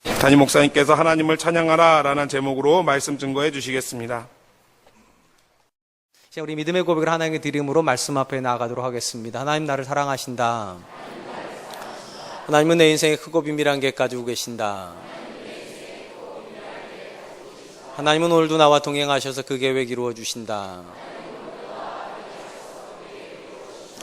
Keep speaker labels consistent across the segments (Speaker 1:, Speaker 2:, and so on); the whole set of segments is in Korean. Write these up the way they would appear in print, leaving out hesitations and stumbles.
Speaker 1: 담임 목사님께서 하나님을 찬양하라 라는 제목으로 말씀 증거해 주시겠습니다.
Speaker 2: 이제 우리 믿음의 고백을 하나님께 드림으로 말씀 앞에 나아가도록 하겠습니다. 하나님 나를 사랑하신다. 하나님은 내 인생에 크고 비밀한 계획 가지고 계신다. 하나님은 오늘도 나와 동행하셔서 그 계획 이루어 주신다.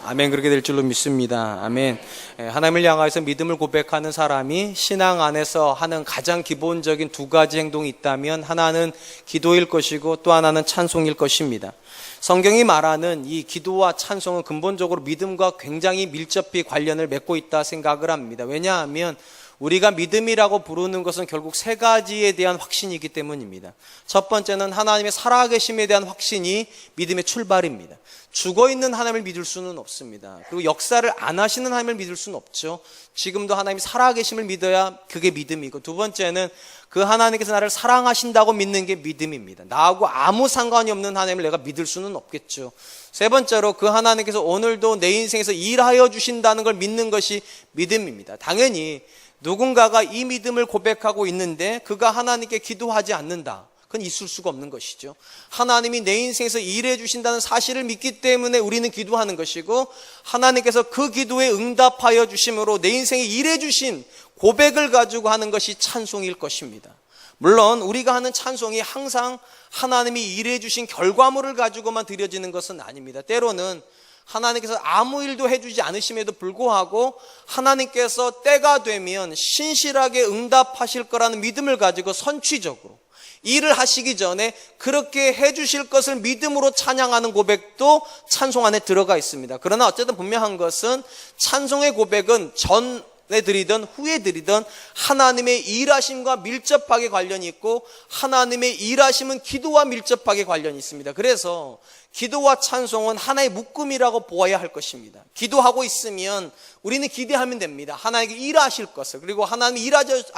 Speaker 2: 아멘. 그렇게 될 줄로 믿습니다. 아멘. 하나님을 향하여서 믿음을 고백하는 사람이 신앙 안에서 하는 가장 기본적인 두 가지 행동이 있다면 하나는 기도일 것이고 또 하나는 찬송일 것입니다. 성경이 말하는 이 기도와 찬송은 근본적으로 믿음과 굉장히 밀접히 관련을 맺고 있다 생각을 합니다. 왜냐하면 우리가 믿음이라고 부르는 것은 결국 세 가지에 대한 확신이기 때문입니다. 첫 번째는 하나님의 살아계심에 대한 확신이 믿음의 출발입니다. 죽어있는 하나님을 믿을 수는 없습니다. 그리고 역사를 안 하시는 하나님을 믿을 수는 없죠. 지금도 하나님이 살아계심을 믿어야 그게 믿음이고, 두 번째는 그 하나님께서 나를 사랑하신다고 믿는 게 믿음입니다. 나하고 아무 상관이 없는 하나님을 내가 믿을 수는 없겠죠. 세 번째로 그 하나님께서 오늘도 내 인생에서 일하여 주신다는 걸 믿는 것이 믿음입니다. 당연히 누군가가 이 믿음을 고백하고 있는데 그가 하나님께 기도하지 않는다, 그건 있을 수가 없는 것이죠. 하나님이 내 인생에서 일해 주신다는 사실을 믿기 때문에 우리는 기도하는 것이고, 하나님께서 그 기도에 응답하여 주심으로 내 인생에 일해 주신 고백을 가지고 하는 것이 찬송일 것입니다. 물론 우리가 하는 찬송이 항상 하나님이 일해 주신 결과물을 가지고만 드려지는 것은 아닙니다. 때로는 하나님께서 아무 일도 해주지 않으심에도 불구하고 하나님께서 때가 되면 신실하게 응답하실 거라는 믿음을 가지고 선취적으로 일을 하시기 전에 그렇게 해주실 것을 믿음으로 찬양하는 고백도 찬송 안에 들어가 있습니다. 그러나 어쨌든 분명한 것은 찬송의 고백은 전에 드리든 후에 드리든 하나님의 일하심과 밀접하게 관련이 있고, 하나님의 일하심은 기도와 밀접하게 관련이 있습니다. 그래서 기도와 찬송은 하나의 묶음이라고 보아야 할 것입니다. 기도하고 있으면 우리는 기대하면 됩니다. 하나님께 일하실 것을, 그리고 하나님이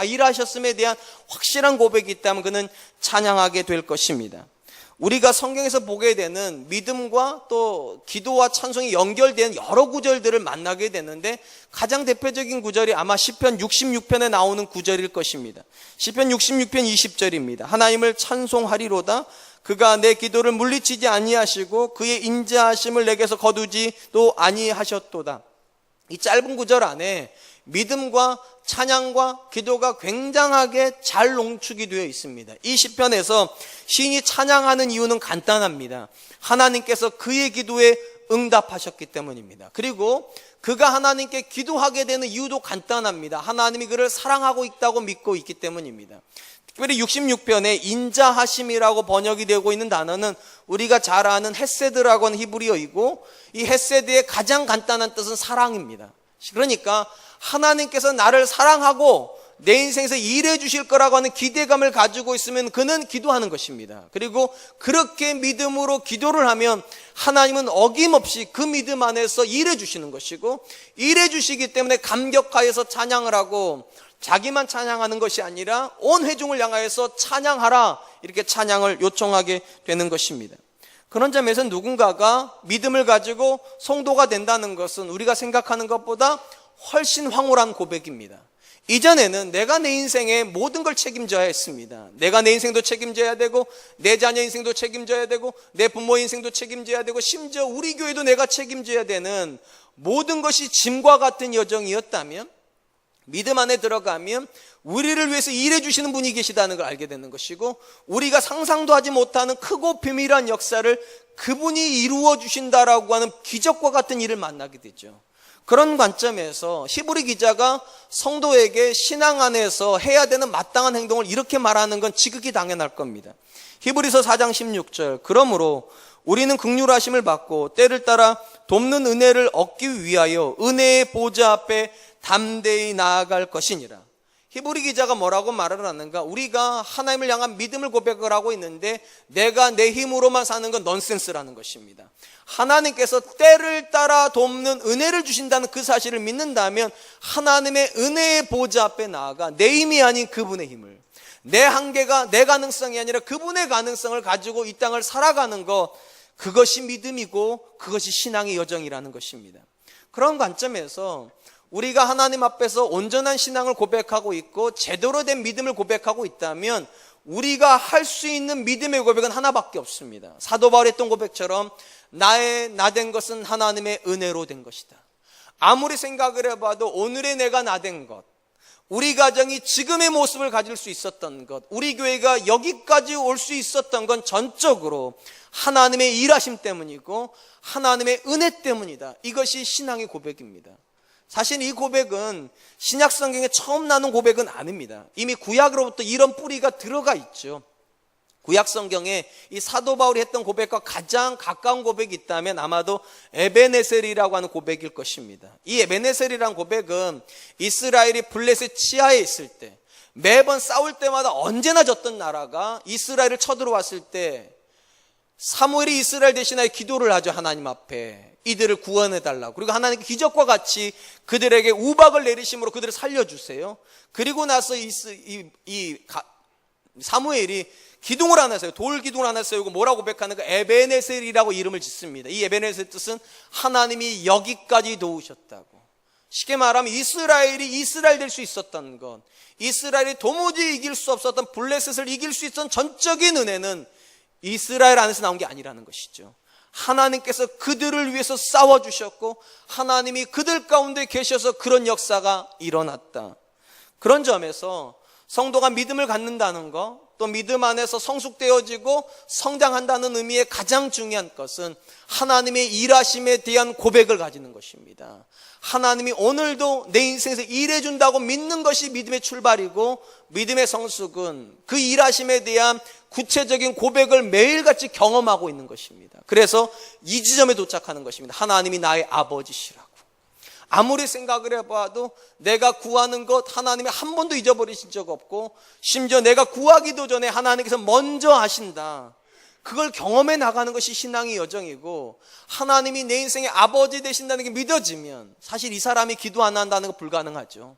Speaker 2: 일하셨음에 대한 확실한 고백이 있다면 그는 찬양하게 될 것입니다. 우리가 성경에서 보게 되는 믿음과 또 기도와 찬송이 연결된 여러 구절들을 만나게 되는데, 가장 대표적인 구절이 아마 시편 66편에 나오는 구절일 것입니다. 시편 66편 20절입니다. 하나님을 찬송하리로다. 그가 내 기도를 물리치지 아니하시고 그의 인자하심을 내게서 거두지도 아니하셨도다. 이 짧은 구절 안에 믿음과 찬양과 기도가 굉장하게 잘 농축이 되어 있습니다. 이 시편에서 시인이 찬양하는 이유는 간단합니다. 하나님께서 그의 기도에 응답하셨기 때문입니다. 그리고 그가 하나님께 기도하게 되는 이유도 간단합니다. 하나님이 그를 사랑하고 있다고 믿고 있기 때문입니다. 특별히 66편에 인자하심이라고 번역이 되고 있는 단어는 우리가 잘 아는 헤세드라고 하는 히브리어이고, 이 헤세드의 가장 간단한 뜻은 사랑입니다. 그러니까 하나님께서 나를 사랑하고 내 인생에서 일해 주실 거라고 하는 기대감을 가지고 있으면 그는 기도하는 것입니다. 그리고 그렇게 믿음으로 기도를 하면 하나님은 어김없이 그 믿음 안에서 일해 주시는 것이고, 일해 주시기 때문에 감격하여서 찬양을 하고, 자기만 찬양하는 것이 아니라 온 회중을 향하여서 찬양하라, 이렇게 찬양을 요청하게 되는 것입니다. 그런 점에서 누군가가 믿음을 가지고 성도가 된다는 것은 우리가 생각하는 것보다 훨씬 황홀한 고백입니다. 이전에는 내가 내 인생의 모든 걸 책임져야 했습니다. 내가 내 인생도 책임져야 되고, 내 자녀 인생도 책임져야 되고, 내 부모 인생도 책임져야 되고, 심지어 우리 교회도 내가 책임져야 되는 모든 것이 짐과 같은 여정이었다면, 믿음 안에 들어가면 우리를 위해서 일해 주시는 분이 계시다는 걸 알게 되는 것이고, 우리가 상상도 하지 못하는 크고 비밀한 역사를 그분이 이루어 주신다라고 하는 기적과 같은 일을 만나게 되죠. 그런 관점에서 히브리 기자가 성도에게 신앙 안에서 해야 되는 마땅한 행동을 이렇게 말하는 건 지극히 당연할 겁니다. 히브리서 4장 16절, 그러므로 우리는 긍휼하심을 받고 때를 따라 돕는 은혜를 얻기 위하여 은혜의 보좌 앞에 담대히 나아갈 것이니라. 히브리 기자가 뭐라고 말을 하는가? 우리가 하나님을 향한 믿음을 고백을 하고 있는데 내가 내 힘으로만 사는 건 넌센스라는 것입니다. 하나님께서 때를 따라 돕는 은혜를 주신다는 그 사실을 믿는다면 하나님의 은혜의 보좌 앞에 나아가 내 힘이 아닌 그분의 힘을, 내 한계가 내 가능성이 아니라 그분의 가능성을 가지고 이 땅을 살아가는 것, 그것이 믿음이고 그것이 신앙의 여정이라는 것입니다. 그런 관점에서 우리가 하나님 앞에서 온전한 신앙을 고백하고 있고 제대로 된 믿음을 고백하고 있다면 우리가 할 수 있는 믿음의 고백은 하나밖에 없습니다. 사도 바울이 했던 고백처럼 나 된 것은 하나님의 은혜로 된 것이다. 아무리 생각을 해봐도 오늘의 내가 나 된 것, 우리 가정이 지금의 모습을 가질 수 있었던 것, 우리 교회가 여기까지 올 수 있었던 건 전적으로 하나님의 일하심 때문이고 하나님의 은혜 때문이다. 이것이 신앙의 고백입니다. 사실 이 고백은 신약 성경에 처음 나는 고백은 아닙니다. 이미 구약으로부터 이런 뿌리가 들어가 있죠. 구약 성경에 이 사도 바울이 했던 고백과 가장 가까운 고백이 있다면 아마도 에베네셀이라고 하는 고백일 것입니다. 이 에베네셀이라는 고백은 이스라엘이 블레셋 치하에 있을 때 매번 싸울 때마다 언제나 졌던 나라가 이스라엘을 쳐들어왔을 때 사무엘이 이스라엘 대신하여 기도를 하죠. 하나님 앞에 이들을 구원해달라고. 그리고 하나님께 기적과 같이 그들에게 우박을 내리심으로 그들을 살려주세요. 그리고 나서 사무엘이 기둥을 하나 세요. 돌 기둥을 하나 세우고 뭐라고 고백하는가? 에베네셀이라고 이름을 짓습니다. 이 에베네셀 뜻은 하나님이 여기까지 도우셨다고. 쉽게 말하면 이스라엘이 이스라엘 될 수 있었던 것, 이스라엘이 도무지 이길 수 없었던 블레셋을 이길 수 있었던 전적인 은혜는 이스라엘 안에서 나온 게 아니라는 것이죠. 하나님께서 그들을 위해서 싸워주셨고 하나님이 그들 가운데 계셔서 그런 역사가 일어났다. 그런 점에서 성도가 믿음을 갖는다는 것, 또 믿음 안에서 성숙되어지고 성장한다는 의미의 가장 중요한 것은 하나님의 일하심에 대한 고백을 가지는 것입니다. 하나님이 오늘도 내 인생에서 일해준다고 믿는 것이 믿음의 출발이고, 믿음의 성숙은 그 일하심에 대한 구체적인 고백을 매일같이 경험하고 있는 것입니다. 그래서 이 지점에 도착하는 것입니다. 하나님이 나의 아버지시라고. 아무리 생각을 해봐도 내가 구하는 것 하나님이 한 번도 잊어버리신 적 없고, 심지어 내가 구하기도 전에 하나님께서 먼저 하신다. 그걸 경험해 나가는 것이 신앙의 여정이고, 하나님이 내 인생의 아버지 되신다는 게 믿어지면 사실 이 사람이 기도 안 한다는 건 불가능하죠.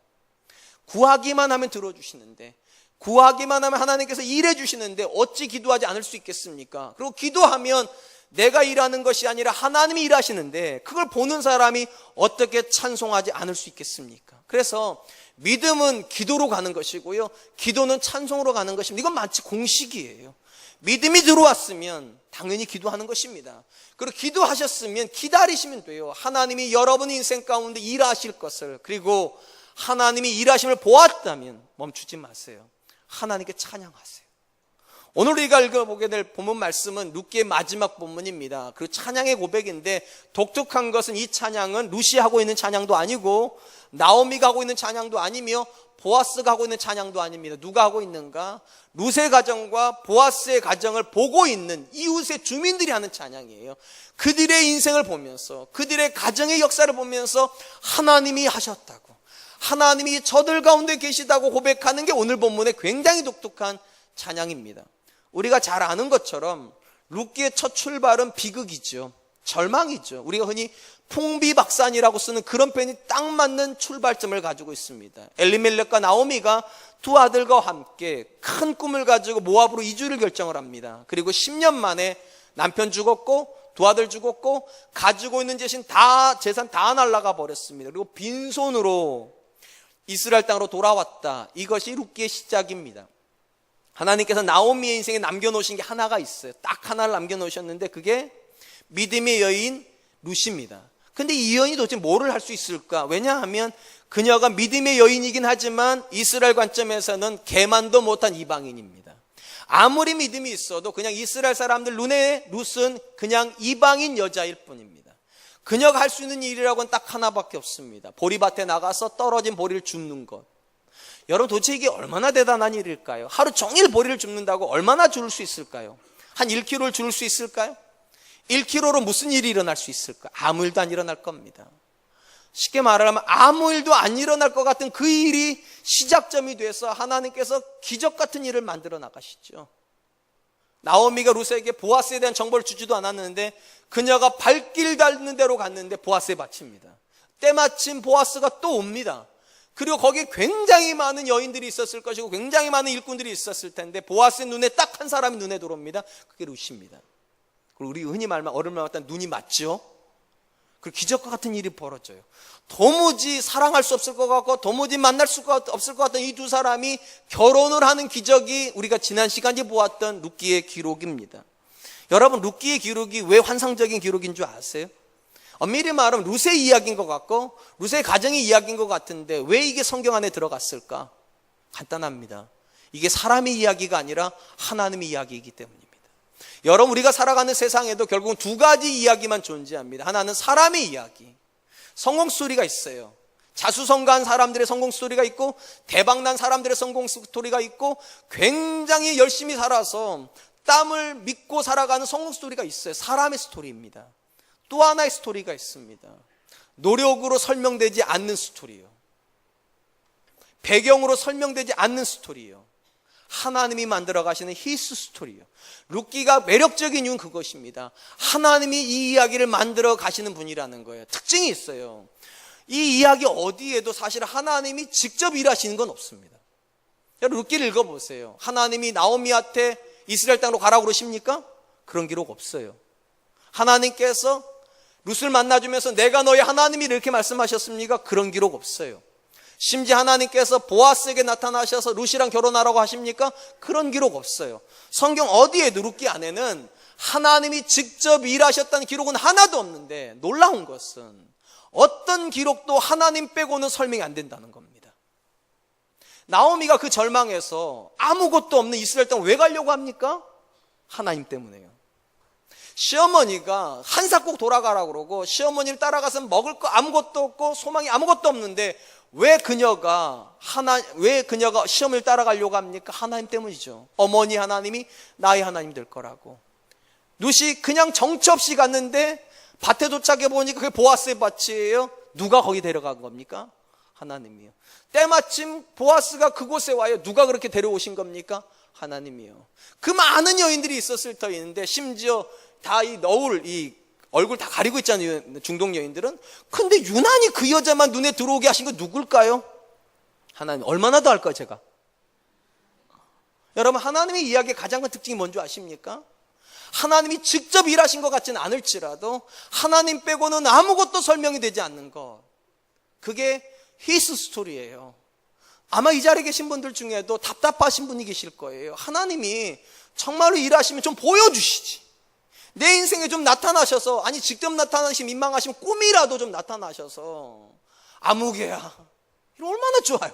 Speaker 2: 구하기만 하면 들어주시는데, 구하기만 하면 하나님께서 일해 주시는데 어찌 기도하지 않을 수 있겠습니까? 그리고 기도하면 내가 일하는 것이 아니라 하나님이 일하시는데 그걸 보는 사람이 어떻게 찬송하지 않을 수 있겠습니까? 그래서 믿음은 기도로 가는 것이고요, 기도는 찬송으로 가는 것입니다. 이건 마치 공식이에요. 믿음이 들어왔으면 당연히 기도하는 것입니다. 그리고 기도하셨으면 기다리시면 돼요. 하나님이 여러분 인생 가운데 일하실 것을, 그리고 하나님이 일하심을 보았다면 멈추지 마세요. 하나님께 찬양하세요. 오늘 우리가 읽어보게 될 본문 말씀은 룻기의 마지막 본문입니다. 그 찬양의 고백인데, 독특한 것은 이 찬양은 룻이 하고 있는 찬양도 아니고 나오미가 하고 있는 찬양도 아니며 보아스가 하고 있는 찬양도 아닙니다. 누가 하고 있는가? 룻의 가정과 보아스의 가정을 보고 있는 이웃의 주민들이 하는 찬양이에요. 그들의 인생을 보면서, 그들의 가정의 역사를 보면서 하나님이 하셨다고, 하나님이 저들 가운데 계시다고 고백하는 게 오늘 본문의 굉장히 독특한 찬양입니다. 우리가 잘 아는 것처럼 룻기의 첫 출발은 비극이죠. 절망이죠. 우리가 흔히 풍비박산이라고 쓰는 그런 표현이 딱 맞는 출발점을 가지고 있습니다. 엘리멜렉과 나오미가 두 아들과 함께 큰 꿈을 가지고 모압으로 이주를 결정을 합니다. 그리고 10년 만에 남편 죽었고 두 아들 죽었고 가지고 있는 재산 다 날아가 버렸습니다. 그리고 빈손으로 이스라엘 땅으로 돌아왔다. 이것이 룻기의 시작입니다. 하나님께서 나오미의 인생에 남겨놓으신 게 하나가 있어요. 딱 하나를 남겨놓으셨는데 그게 믿음의 여인 룻입니다. 근데 이 여인이 도대체 뭐를 할 수 있을까? 왜냐하면 그녀가 믿음의 여인이긴 하지만 이스라엘 관점에서는 개만도 못한 이방인입니다. 아무리 믿음이 있어도 그냥 이스라엘 사람들 눈에 룻은 그냥 이방인 여자일 뿐입니다. 그녀가 할 수 있는 일이라고는 딱 하나밖에 없습니다. 보리밭에 나가서 떨어진 보리를 줍는 것. 여러분, 도대체 이게 얼마나 대단한 일일까요? 하루 종일 보리를 줍는다고 얼마나 줄 수 있을까요? 한 1kg를 줄 수 있을까요? 1kg로 무슨 일이 일어날 수 있을까? 아무 일도 안 일어날 겁니다. 쉽게 말하면 아무 일도 안 일어날 것 같은 그 일이 시작점이 돼서 하나님께서 기적 같은 일을 만들어 나가시죠. 나오미가 룻에게 보아스에 대한 정보를 주지도 않았는데 그녀가 발길 닿는 대로 갔는데 보아스에 바칩니다. 때마침 보아스가 또 옵니다. 그리고 거기에 굉장히 많은 여인들이 있었을 것이고 굉장히 많은 일꾼들이 있었을 텐데 보아스의 눈에 딱 한 사람이 눈에 들어옵니다. 그게 룻입니다. 그리고 우리 흔히 말하면 어른말 같다 눈이 맞죠? 그 기적과 같은 일이 벌어져요. 도무지 사랑할 수 없을 것 같고 도무지 만날 수가 없을 것 같던 이 두 사람이 결혼을 하는 기적이 우리가 지난 시간에 보았던 룻기의 기록입니다. 여러분, 룻기의 기록이 왜 환상적인 기록인 줄 아세요? 엄밀히 말하면 룻의 이야기인 것 같고 룻의 가정의 이야기인 것 같은데 왜 이게 성경 안에 들어갔을까? 간단합니다. 이게 사람의 이야기가 아니라 하나님의 이야기이기 때문입니다. 여러분, 우리가 살아가는 세상에도 결국은 두 가지 이야기만 존재합니다. 하나는 사람의 이야기, 성공 스토리가 있어요. 자수성가한 사람들의 성공 스토리가 있고 대박난 사람들의 성공 스토리가 있고 굉장히 열심히 살아서 땀을 믿고 살아가는 성공 스토리가 있어요. 사람의 스토리입니다. 또 하나의 스토리가 있습니다. 노력으로 설명되지 않는 스토리요. 배경으로 설명되지 않는 스토리요. 하나님이 만들어 가시는 히스 스토리요. 룻기가 매력적인 이유는 그것입니다. 하나님이 이 이야기를 만들어 가시는 분이라는 거예요. 특징이 있어요. 이 이야기 어디에도 사실 하나님이 직접 일하시는 건 없습니다. 여러분, 룻기를 읽어보세요. 하나님이 나오미한테 이스라엘 땅으로 가라고 그러십니까? 그런 기록 없어요. 하나님께서 룻을 만나주면서 내가 너의 하나님이 이렇게 말씀하셨습니까? 그런 기록 없어요. 심지어 하나님께서 보아스에게 나타나셔서 룻이랑 결혼하라고 하십니까? 그런 기록 없어요. 성경 어디에도 룻기 안에는 하나님이 직접 일하셨다는 기록은 하나도 없는데 놀라운 것은 어떤 기록도 하나님 빼고는 설명이 안 된다는 겁니다. 나오미가 그 절망에서 아무것도 없는 이스라엘 땅 왜 가려고 합니까? 하나님 때문에요. 시어머니가 한사국 돌아가라고 그러고 시어머니를 따라가서 먹을 거 아무것도 없고 소망이 아무것도 없는데 왜 그녀가 시어머니를 따라가려고 합니까? 하나님 때문이죠. 어머니 하나님이 나의 하나님 될 거라고. 룻이 그냥 정처 없이 갔는데 밭에 도착해 보니까 그게 보아스의 밭이에요. 누가 거기 데려간 겁니까? 하나님이요. 때마침 보아스가 그곳에 와요. 누가 그렇게 데려오신 겁니까? 하나님이요. 그 많은 여인들이 있었을 터인데 심지어 다 이 너울 이 얼굴 다 가리고 있잖아요. 중동 여인들은. 근데 유난히 그 여자만 눈에 들어오게 하신 건 누굴까요? 하나님. 얼마나 더 할까요, 제가? 여러분, 하나님의 이야기의 가장 큰 특징이 뭔지 아십니까? 하나님이 직접 일하신 것 같지는 않을지라도 하나님 빼고는 아무것도 설명이 되지 않는 것. 그게 히스 스토리예요. 아마 이 자리에 계신 분들 중에도 답답하신 분이 계실 거예요. 하나님이 정말로 일하시면 좀 보여주시지. 내 인생에 좀 나타나셔서, 아니 직접 나타나시면 민망하시면 꿈이라도 좀 나타나셔서 아무개야. 이거 얼마나 좋아요.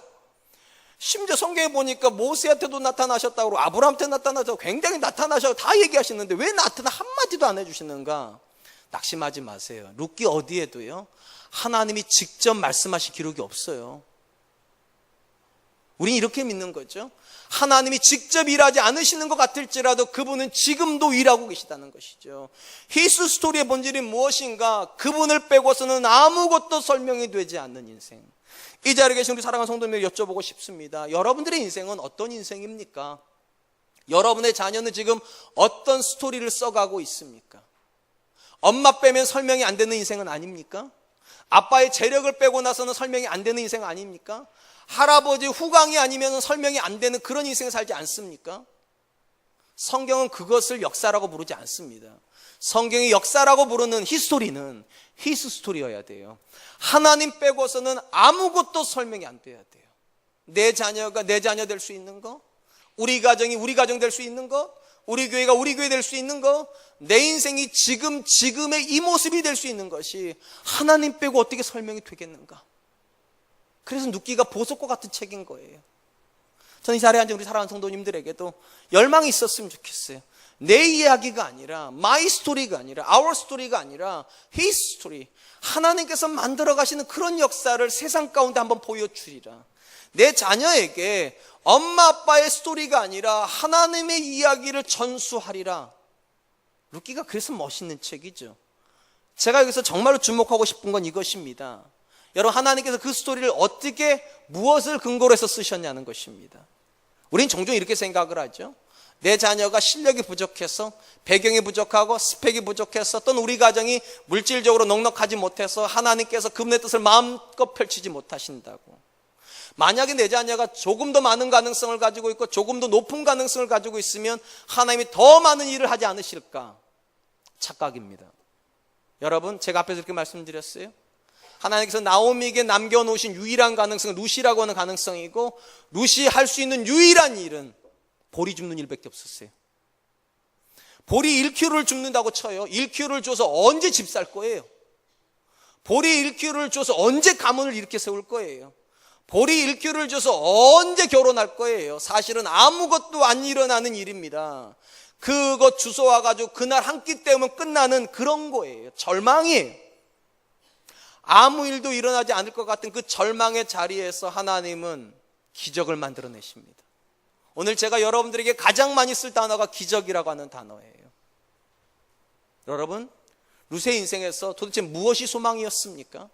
Speaker 2: 심지어 성경에 보니까 모세한테도 나타나셨다고 그러고 아브라함한테 나타나셔서 굉장히 나타나셔서 다 얘기하시는데 왜 나타나 한마디도 안 해주시는가? 낙심하지 마세요. 룻기 어디에도요 하나님이 직접 말씀하신 기록이 없어요. 우린 이렇게 믿는 거죠. 하나님이 직접 일하지 않으시는 것 같을지라도 그분은 지금도 일하고 계시다는 것이죠. 히스 스토리의 본질이 무엇인가? 그분을 빼고서는 아무것도 설명이 되지 않는 인생. 이 자리에 계신 우리 사랑하는 성도님에게 여쭤보고 싶습니다. 여러분들의 인생은 어떤 인생입니까? 여러분의 자녀는 지금 어떤 스토리를 써가고 있습니까? 엄마 빼면 설명이 안 되는 인생은 아닙니까? 아빠의 재력을 빼고 나서는 설명이 안 되는 인생 아닙니까? 할아버지 후광이 아니면 설명이 안 되는 그런 인생을 살지 않습니까? 성경은 그것을 역사라고 부르지 않습니다. 성경이 역사라고 부르는 히스토리는 히스 스토리여야 돼요. 하나님 빼고서는 아무것도 설명이 안 돼야 돼요. 내 자녀가 내 자녀 될 수 있는 거, 우리 가정이 우리 가정 될 수 있는 거, 우리 교회가 우리 교회 될 수 있는 거, 내 인생이 지금의 이 모습이 될 수 있는 것이 하나님 빼고 어떻게 설명이 되겠는가? 그래서 룻기가 보석과 같은 책인 거예요. 저는 이 자리에 앉은 우리 사랑하는 성도님들에게도 열망이 있었으면 좋겠어요. 내 이야기가 아니라 my story가 아니라 our story가 아니라 his story. 하나님께서 만들어 가시는 그런 역사를 세상 가운데 한번 보여주리라. 내 자녀에게 엄마 아빠의 스토리가 아니라 하나님의 이야기를 전수하리라. 룻기가 그래서 멋있는 책이죠. 제가 여기서 정말로 주목하고 싶은 건 이것입니다. 여러분, 하나님께서 그 스토리를 어떻게 무엇을 근거로 해서 쓰셨냐는 것입니다. 우리는 종종 이렇게 생각을 하죠. 내 자녀가 실력이 부족해서, 배경이 부족하고 스펙이 부족해서, 또는 우리 가정이 물질적으로 넉넉하지 못해서 하나님께서 그분의 뜻을 마음껏 펼치지 못하신다고. 만약에 내 자녀가 조금 더 많은 가능성을 가지고 있고 조금 더 높은 가능성을 가지고 있으면 하나님이 더 많은 일을 하지 않으실까? 착각입니다. 여러분, 제가 앞에서 이렇게 말씀드렸어요. 하나님께서 나오미에게 남겨놓으신 유일한 가능성은 룻이라고 하는 가능성이고, 룻이 할 수 있는 유일한 일은 보리 줍는 일밖에 없었어요. 보리 1kg를 줍는다고 쳐요. 1kg를 줘서 언제 집 살 거예요? 보리 1kg를 줘서 언제 가문을 이렇게 세울 거예요? 보리 1kg를 줘서 언제 결혼할 거예요? 사실은 아무것도 안 일어나는 일입니다. 그것 주워와가지고 그날 한 끼 때우면 끝나는 그런 거예요. 절망이에요. 아무 일도 일어나지 않을 것 같은 그 절망의 자리에서 하나님은 기적을 만들어내십니다. 오늘 제가 여러분들에게 가장 많이 쓸 단어가 기적이라고 하는 단어예요. 여러분, 룻의 인생에서 도대체 무엇이 소망이었습니까?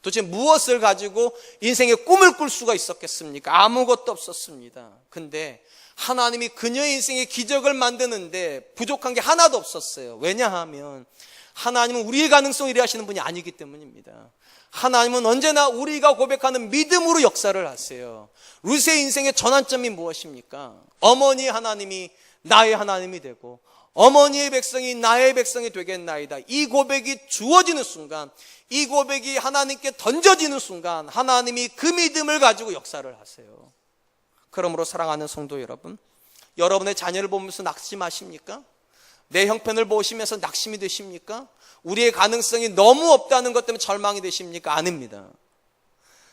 Speaker 2: 도대체 무엇을 가지고 인생의 꿈을 꿀 수가 있었겠습니까? 아무것도 없었습니다. 근데 하나님이 그녀의 인생에 기적을 만드는데 부족한 게 하나도 없었어요. 왜냐하면 하나님은 우리의 가능성을 일하시는 분이 아니기 때문입니다. 하나님은 언제나 우리가 고백하는 믿음으로 역사를 하세요. 룻의 인생의 전환점이 무엇입니까? 어머니 하나님이 나의 하나님이 되고 어머니의 백성이 나의 백성이 되겠나이다. 이 고백이 주어지는 순간, 이 고백이 하나님께 던져지는 순간 하나님이 그 믿음을 가지고 역사를 하세요. 그러므로 사랑하는 성도 여러분, 여러분의 자녀를 보면서 낙심하십니까? 내 형편을 보시면서 낙심이 되십니까? 우리의 가능성이 너무 없다는 것 때문에 절망이 되십니까? 아닙니다.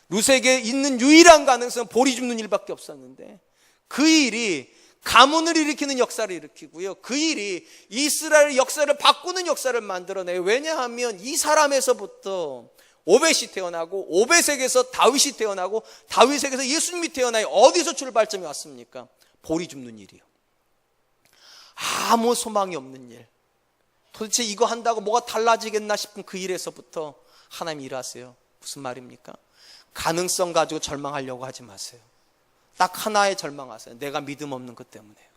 Speaker 2: 룻에게 있는 유일한 가능성은 보리 줍는 일밖에 없었는데 그 일이 가문을 일으키는 역사를 일으키고요, 그 일이 이스라엘 역사를 바꾸는 역사를 만들어내요. 왜냐하면 이 사람에서부터 오벳이 태어나고 오벳에게서 다윗이 태어나고 다윗에게서 예수님이 태어나요. 어디서 출발점이 왔습니까? 보리 줍는 일이요. 아무 소망이 없는 일, 도대체 이거 한다고 뭐가 달라지겠나 싶은 그 일에서부터 하나님 일하세요. 무슨 말입니까? 가능성 가지고 절망하려고 하지 마세요. 딱 하나에 절망하세요. 내가 믿음 없는 것 때문에요.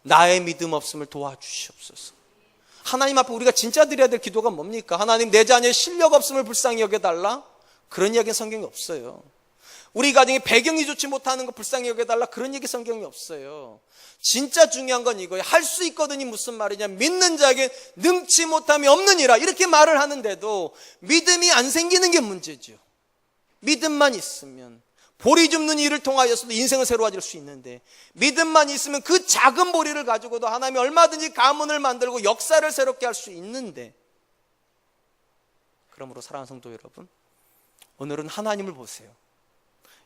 Speaker 2: 나의 믿음 없음을 도와주시옵소서. 하나님 앞에 우리가 진짜 드려야 될 기도가 뭡니까? 하나님, 내 자녀의 실력 없음을 불쌍히 여겨달라? 그런 이야기는 성경이 없어요. 우리 가정의 배경이 좋지 못하는 거 불쌍히 여겨달라? 그런 얘기 성경이 없어요. 진짜 중요한 건 이거예요. 할 수 있거든이 무슨 말이냐? 믿는 자에게 능치 못함이 없느니라, 이렇게 말을 하는데도 믿음이 안 생기는 게 문제죠. 믿음만 있으면 보리 줍는 일을 통하여서도 인생은 새로워질 수 있는데, 믿음만 있으면 그 작은 보리를 가지고도 하나님이 얼마든지 가문을 만들고 역사를 새롭게 할 수 있는데, 그러므로 사랑하는 성도 여러분, 오늘은 하나님을 보세요.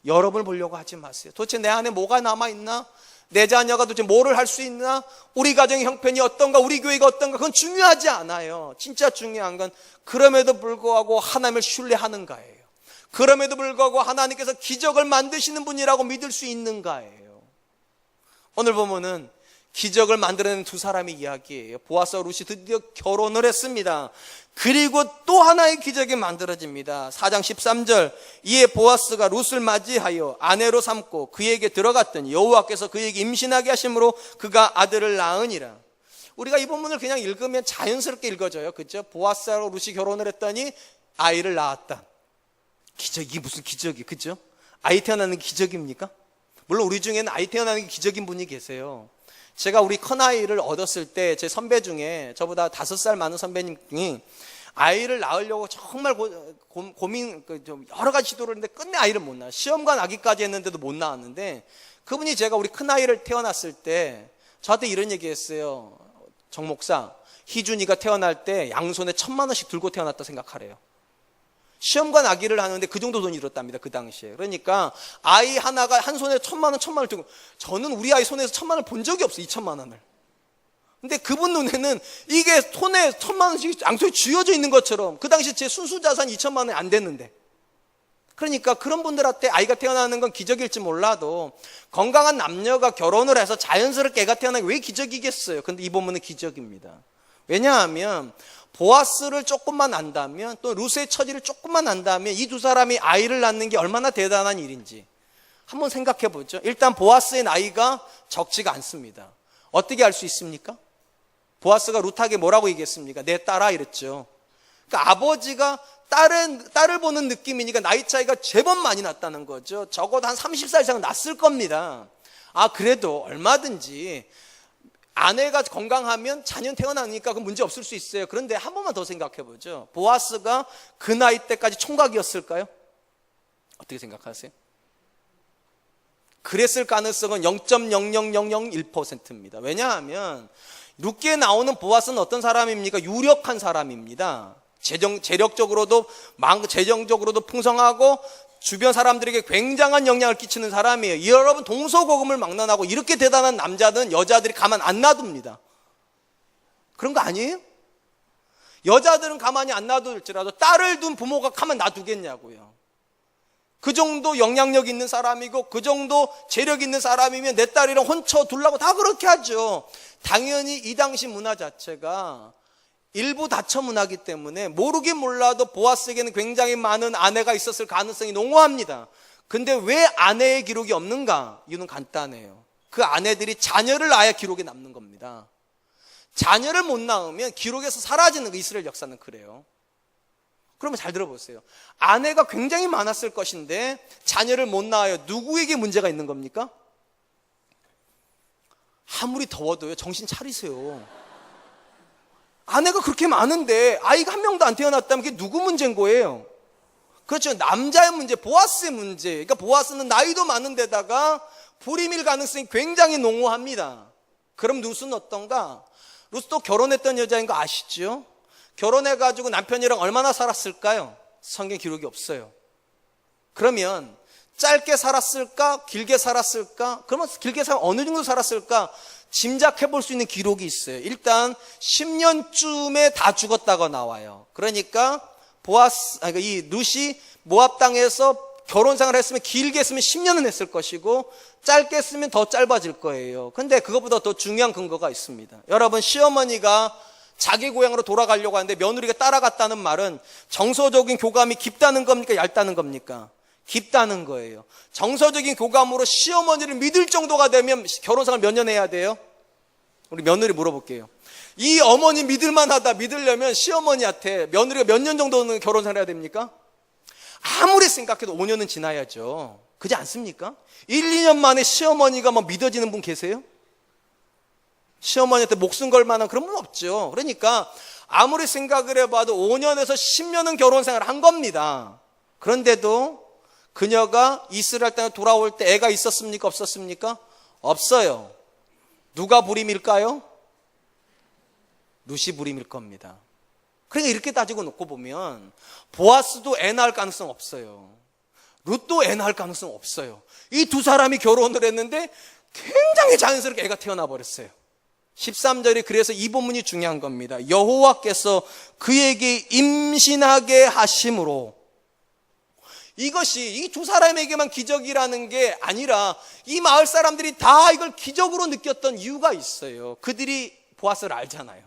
Speaker 2: 여러분을 보려고 하지 마세요. 도대체 내 안에 뭐가 남아있나? 내 자녀가 도대체 뭐를 할 수 있나? 우리 가정의 형편이 어떤가? 우리 교회가 어떤가? 그건 중요하지 않아요. 진짜 중요한 건 그럼에도 불구하고 하나님을 신뢰하는가예요. 그럼에도 불구하고 하나님께서 기적을 만드시는 분이라고 믿을 수 있는가예요. 오늘 보면은 기적을 만들어낸 두 사람의 이야기예요. 보아스와 룻이 드디어 결혼을 했습니다. 그리고 또 하나의 기적이 만들어집니다. 4장 13절, 이에 보아스가 룻을 맞이하여 아내로 삼고 그에게 들어갔더니 여호와께서 그에게 임신하게 하심으로 그가 아들을 낳으니라. 우리가 이 본문을 그냥 읽으면 자연스럽게 읽어져요. 그죠? 보아스와 룻이 결혼을 했더니 아이를 낳았다. 기적이 무슨 기적이, 그죠? 아이 태어나는 게 기적입니까? 물론 우리 중에는 아이 태어나는 게 기적인 분이 계세요. 제가 우리 큰아이를 얻었을 때 제 선배 중에 저보다 5살 많은 선배님이 아이를 낳으려고 정말 고민, 좀 여러 가지 시도를 했는데 끝내 아이를 못 낳아요. 시험관 아기까지 했는데도 못 낳았는데, 그분이 제가 우리 큰아이를 태어났을 때 저한테 이런 얘기 했어요. 정 목사, 희준이가 태어날 때 양손에 1,000만 원씩 들고 태어났다 생각하래요. 시험관 아기를 하는데 그 정도 돈이 들었답니다, 그 당시에. 그러니까 아이 하나가 한 손에 1,000만 원, 1,000만 원 들고, 저는 우리 아이 손에서 1,000만 원을 본 적이 없어요, 2,000만 원을. 근데 그분 눈에는 이게 손에 1,000만 원씩 양손에 쥐어져 있는 것처럼, 그 당시 제 순수 자산이 2,000만 원이 안 됐는데. 그러니까 그런 분들한테 아이가 태어나는 건 기적일지 몰라도 건강한 남녀가 결혼을 해서 자연스럽게 애가 태어나는 게 왜 기적이겠어요? 근데 이 본문은 기적입니다. 왜냐하면 보아스를 조금만 안다면, 또 룻의 처지를 조금만 안다면 이 두 사람이 아이를 낳는 게 얼마나 대단한 일인지 한번 생각해 보죠. 일단 보아스의 나이가 적지가 않습니다. 어떻게 알 수 있습니까? 보아스가 룻에게 뭐라고 얘기했습니까? 내 딸아 이랬죠. 그러니까 아버지가 딸을 보는 느낌이니까 나이 차이가 제법 많이 났다는 거죠. 적어도 한 30살 이상은 났을 겁니다. 그래도 얼마든지 아내가 건강하면 자녀는 태어나니까 그 문제 없을 수 있어요. 그런데 한 번만 더 생각해 보죠. 보아스가 그 나이 때까지 총각이었을까요? 어떻게 생각하세요? 그랬을 가능성은 0.00001%입니다. 왜냐하면 룻기에 나오는 보아스는 어떤 사람입니까? 유력한 사람입니다. 재력적으로도 재정적으로도 풍성하고 주변 사람들에게 굉장한 영향을 끼치는 사람이에요. 여러분, 동서고금을 막론하고 이렇게 대단한 남자는 여자들이 가만 안 놔둡니다. 그런 거 아니에요? 여자들은 가만히 안 놔둘지라도 딸을 둔 부모가 가만 놔두겠냐고요. 그 정도 영향력 있는 사람이고 그 정도 재력 있는 사람이면 내 딸이랑 혼쳐 둘라고 다 그렇게 하죠. 당연히 이 당시 문화 자체가 일부 다처 문화이기 때문에 모르긴 몰라도 보아스에게는 굉장히 많은 아내가 있었을 가능성이 농후합니다. 근데 왜 아내의 기록이 없는가? 이유는 간단해요. 그 아내들이 자녀를 낳아야 기록에 남는 겁니다. 자녀를 못 낳으면 기록에서 사라지는 거. 이스라엘 역사는 그래요. 그러면 잘 들어보세요. 아내가 굉장히 많았을 것인데 자녀를 못 낳아요. 누구에게 문제가 있는 겁니까? 아무리 더워도요, 정신 차리세요. 아내가 그렇게 많은데 아이가 한 명도 안 태어났다면 그게 누구 문제인 거예요? 그렇죠. 남자의 문제, 보아스의 문제. 그러니까 보아스는 나이도 많은데다가 불임일 가능성이 굉장히 농후합니다. 그럼 룻은 어떤가? 룻도 결혼했던 여자인 거 아시죠? 결혼해가지고 남편이랑 얼마나 살았을까요? 성경 기록이 없어요. 그러면 짧게 살았을까? 길게 살았을까? 그러면 길게 살면 어느 정도 살았을까? 짐작해 볼 수 있는 기록이 있어요. 일단 10년쯤에 다 죽었다고 나와요. 그러니까 이 룻이 모압 땅에서 결혼 생활을 했으면 길게 했으면 10년은 했을 것이고 짧게 했으면 더 짧아질 거예요. 근데 그것보다 더 중요한 근거가 있습니다. 여러분, 시어머니가 자기 고향으로 돌아가려고 하는데 며느리가 따라갔다는 말은 정서적인 교감이 깊다는 겁니까? 얇다는 겁니까? 깊다는 거예요. 정서적인 교감으로 시어머니를 믿을 정도가 되면 결혼생활 몇 년 해야 돼요? 우리 며느리 물어볼게요. 이 어머니 믿을만하다 믿으려면 시어머니한테 며느리가 몇 년 정도는 결혼생활 해야 됩니까? 아무리 생각해도 5년은 지나야죠. 그렇지 않습니까? 1, 2년 만에 시어머니가 막 믿어지는 분 계세요? 시어머니한테 목숨 걸 만한 그런 분 없죠. 그러니까 아무리 생각을 해봐도 5년에서 10년은 결혼생활을 한 겁니다. 그런데도 그녀가 이스라엘 땅에 돌아올 때 애가 있었습니까? 없었습니까? 없어요. 누가 불임일까요? 룻이 불임일 겁니다. 그러니까 이렇게 따지고 놓고 보면 보아스도 애 낳을 가능성 없어요. 룻도 애 낳을 가능성 없어요. 이 두 사람이 결혼을 했는데 굉장히 자연스럽게 애가 태어나 버렸어요. 13절이 그래서 이 본문이 중요한 겁니다. 여호와께서 그에게 임신하게 하심으로, 이것이 이 두 사람에게만 기적이라는 게 아니라 이 마을 사람들이 다 이걸 기적으로 느꼈던 이유가 있어요. 그들이 보아스를 알잖아요.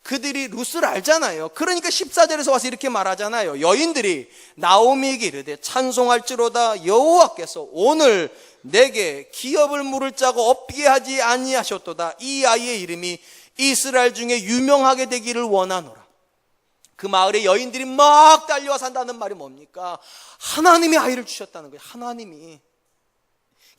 Speaker 2: 그들이 룻을 알잖아요. 그러니까 14절에서 와서 이렇게 말하잖아요. 여인들이 나오미에게 이르되 찬송할지로다 여호와께서 오늘 내게 기업을 물을 자가 없게 하지 아니하셨도다. 이 아이의 이름이 이스라엘 중에 유명하게 되기를 원하노라. 그 마을에 여인들이 막 달려와 산다는 말이 뭡니까? 하나님이 아이를 주셨다는 거예요. 하나님이.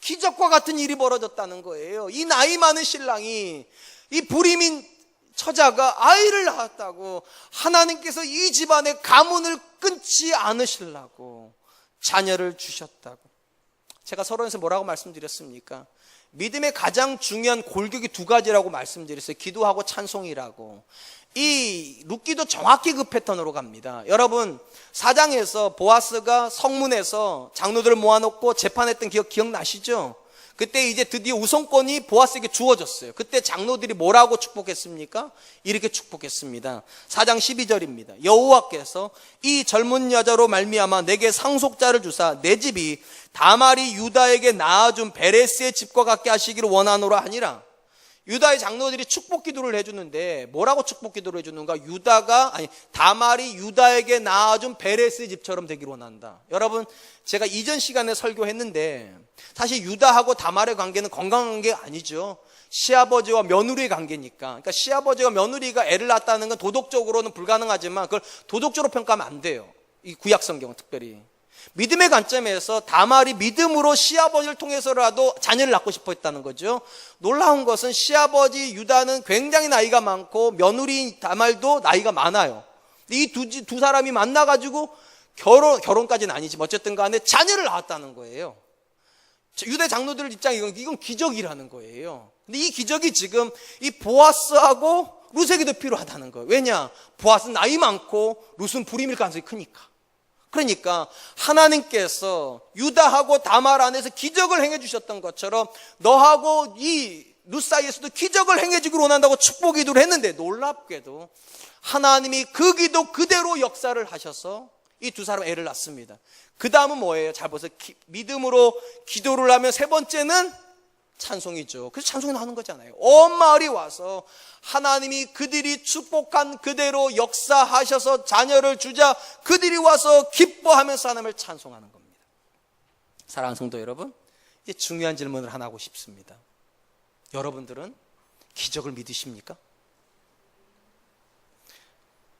Speaker 2: 기적과 같은 일이 벌어졌다는 거예요. 이 나이 많은 신랑이, 이 불임인 처자가 아이를 낳았다고, 하나님께서 이 집안의 가문을 끊지 않으시려고 자녀를 주셨다고. 제가 서론에서 뭐라고 말씀드렸습니까? 믿음의 가장 중요한 골격이 두 가지라고 말씀드렸어요. 기도하고 찬송이라고. 이 룻기도 정확히 그 패턴으로 갑니다. 여러분, 4장에서 보아스가 성문에서 장로들을 모아놓고 재판했던 기억나시죠? 그때 이제 드디어 우선권이 보아스에게 주어졌어요. 그때 장로들이 뭐라고 축복했습니까? 이렇게 축복했습니다. 4장 12절입니다. 여호와께서 이 젊은 여자로 말미암아 내게 상속자를 주사 내 집이 다말이 유다에게 낳아준 베레스의 집과 같게 하시기를 원하노라 하니라. 유다의 장로들이 축복 기도를 해주는데 뭐라고 축복 기도를 해주는가? 다말이 유다에게 낳아준 베레스의 집처럼 되기를 원한다. 여러분, 제가 이전 시간에 설교했는데 사실 유다하고 다말의 관계는 건강한 게 아니죠. 시아버지와 며느리의 관계니까. 그러니까 시아버지와 며느리가 애를 낳았다는 건 도덕적으로는 불가능하지만 그걸 도덕적으로 평가하면 안 돼요. 이 구약 성경은 특별히. 믿음의 관점에서 다말이 믿음으로 시아버지를 통해서라도 자녀를 낳고 싶어 했다는 거죠. 놀라운 것은 시아버지 유다는 굉장히 나이가 많고 며느리 다말도 나이가 많아요. 이 두 사람이 만나가지고 결혼까지는 아니지만 어쨌든 간에 자녀를 낳았다는 거예요. 유대 장로들 입장에 이건 기적이라는 거예요. 근데 이 기적이 지금 이 보아스하고 룻에게도 필요하다는 거예요. 왜냐? 보아스는 나이 많고 룻은 불임일 가능성이 크니까. 그러니까 하나님께서 유다하고 다말 안에서 기적을 행해 주셨던 것처럼 너하고 이 룻 사이에서도 기적을 행해 주기를 원한다고 축복 기도를 했는데, 놀랍게도 하나님이 그 기도 그대로 역사를 하셔서 이 두 사람 애를 낳습니다. 그 다음은 뭐예요? 잘 보세요. 믿음으로 기도를 하면 세 번째는 찬송이죠. 그래서 찬송이 나오는 거잖아요. 온 마을이 와서 하나님이 그들이 축복한 그대로 역사하셔서 자녀를 주자 그들이 와서 기뻐하면서 하나님을 찬송하는 겁니다. 사랑하는 성도 여러분, 이제 중요한 질문을 하나 하고 싶습니다. 여러분들은 기적을 믿으십니까?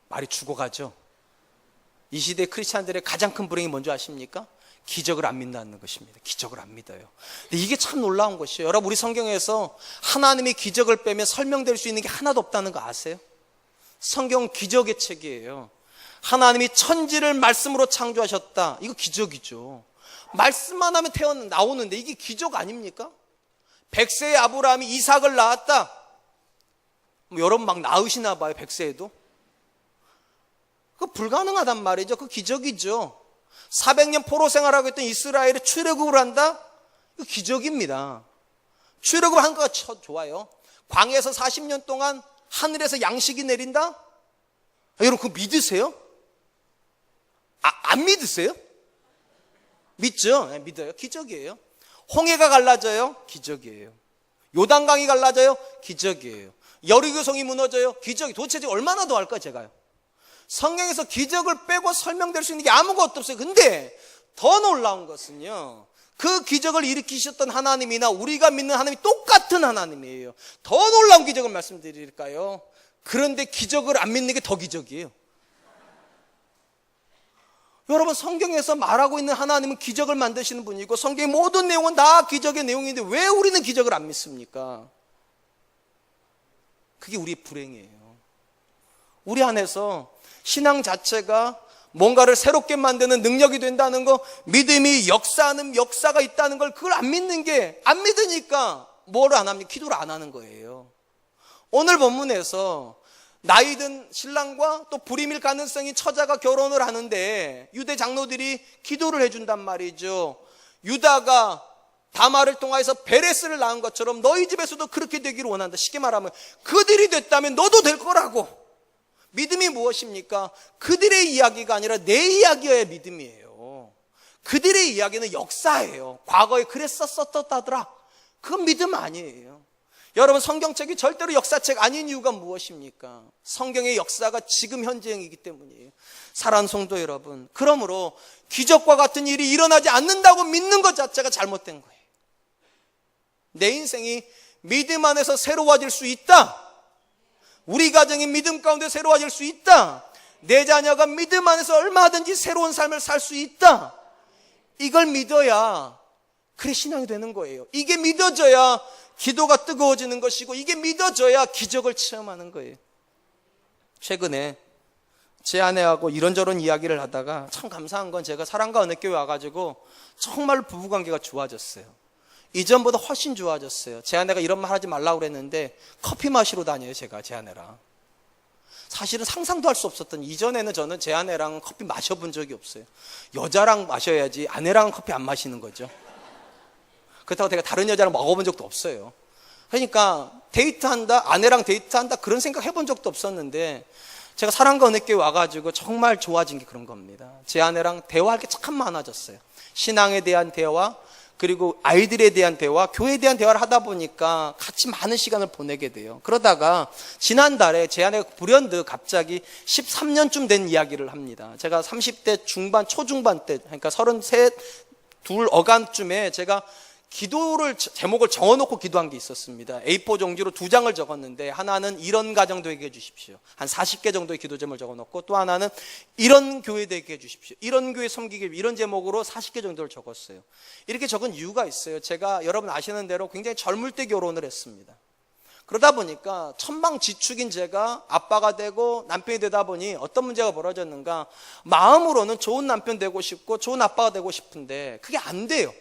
Speaker 2: 말이 죽어가죠. 이 시대 크리스찬들의 가장 큰 불행이 뭔지 아십니까? 기적을 안 믿는다는 것입니다. 기적을 안 믿어요. 근데 이게 참 놀라운 것이에요. 여러분, 우리 성경에서 하나님이 기적을 빼면 설명될 수 있는 게 하나도 없다는 거 아세요? 성경은 기적의 책이에요. 하나님이 천지를 말씀으로 창조하셨다. 이거 기적이죠. 말씀만 하면 나오는데 이게 기적 아닙니까? 100세의 아브라함이 이삭을 낳았다. 여러분 막 낳으시나 봐요, 100세에도. 그거 불가능하단 말이죠. 그 기적이죠. 400년 포로 생활하고 있던 이스라엘이 출애굽을 한다? 이거 기적입니다. 출애굽을 한 거가 좋아요. 광야에서 40년 동안 하늘에서 양식이 내린다? 여러분 그거 믿으세요? 안 믿으세요? 믿죠? 네, 믿어요. 기적이에요. 홍해가 갈라져요? 기적이에요. 요단강이 갈라져요? 기적이에요. 여리고성이 무너져요? 기적이. 도대체 얼마나 더 할까 제가요? 성경에서 기적을 빼고 설명될 수 있는 게 아무것도 없어요. 근데 더 놀라운 것은요, 그 기적을 일으키셨던 하나님이나 우리가 믿는 하나님이 똑같은 하나님이에요. 더 놀라운 기적을 말씀드릴까요? 그런데 기적을 안 믿는 게 더 기적이에요. 여러분, 성경에서 말하고 있는 하나님은 기적을 만드시는 분이고 성경의 모든 내용은 다 기적의 내용인데 왜 우리는 기적을 안 믿습니까? 그게 우리의 불행이에요. 우리 안에서 신앙 자체가 뭔가를 새롭게 만드는 능력이 된다는 거, 믿음이 역사하는 역사가 있다는 걸 그걸 안 믿는 게, 안 믿으니까 뭐를 안 합니까? 기도를 안 하는 거예요. 오늘 본문에서 나이든 신랑과 또 불임일 가능성이 처자가 결혼을 하는데 유대 장로들이 기도를 해준단 말이죠. 유다가 다말을 통해서 베레스를 낳은 것처럼 너희 집에서도 그렇게 되기를 원한다. 쉽게 말하면 그들이 됐다면 너도 될 거라고. 믿음이 무엇입니까? 그들의 이야기가 아니라 내 이야기여야 믿음이에요. 그들의 이야기는 역사예요. 과거에 그랬었었다더라. 그건 믿음 아니에요. 여러분, 성경책이 절대로 역사책 아닌 이유가 무엇입니까? 성경의 역사가 지금 현재형이기 때문이에요. 사랑하는 성도 여러분, 그러므로 기적과 같은 일이 일어나지 않는다고 믿는 것 자체가 잘못된 거예요. 내 인생이 믿음 안에서 새로워질 수 있다. 우리 가정이 믿음 가운데 새로워질 수 있다. 내 자녀가 믿음 안에서 얼마든지 새로운 삶을 살 수 있다. 이걸 믿어야 그래 신앙이 되는 거예요. 이게 믿어져야 기도가 뜨거워지는 것이고 이게 믿어져야 기적을 체험하는 거예요. 최근에 제 아내하고 이런저런 이야기를 하다가 참 감사한 건 제가 사랑과 은혜교회 와가지고 정말 부부관계가 좋아졌어요. 이전보다 훨씬 좋아졌어요. 제 아내가 이런 말 하지 말라고 그랬는데 커피 마시러 다녀요, 제가 제 아내랑. 사실은 상상도 할 수 없었던, 이전에는 저는 제 아내랑 커피 마셔본 적이 없어요. 여자랑 마셔야지 아내랑 커피 안 마시는 거죠. 그렇다고 제가 다른 여자랑 먹어본 적도 없어요. 그러니까 데이트한다, 아내랑 데이트한다 그런 생각 해본 적도 없었는데 제가 사랑과 은혜교회 와가지고 정말 좋아진 게 그런 겁니다. 제 아내랑 대화할 게 참 많아졌어요. 신앙에 대한 대화, 그리고 아이들에 대한 대화, 교회에 대한 대화를 하다 보니까 같이 많은 시간을 보내게 돼요. 그러다가 지난달에 제 아내가 불현듯 갑자기 13년쯤 된 이야기를 합니다. 제가 30대 중반, 초중반 때, 그러니까 33, 둘 어간쯤에 제가 기도를 제목을 정해놓고 기도한 게 있었습니다. A4 종지로 2장을 적었는데, 하나는 이런 가정 되게 해주십시오. 한 40개 정도의 기도 제목을 적어놓고, 또 하나는 이런 교회 되게 해주십시오. 이런 교회 섬기게, 이런 제목으로 40개 정도를 적었어요. 이렇게 적은 이유가 있어요. 제가 여러분 아시는 대로 굉장히 젊을 때 결혼을 했습니다. 그러다 보니까 천방지축인 제가 아빠가 되고 남편이 되다 보니 어떤 문제가 벌어졌는가, 마음으로는 좋은 남편 되고 싶고 좋은 아빠가 되고 싶은데 그게 안 돼요.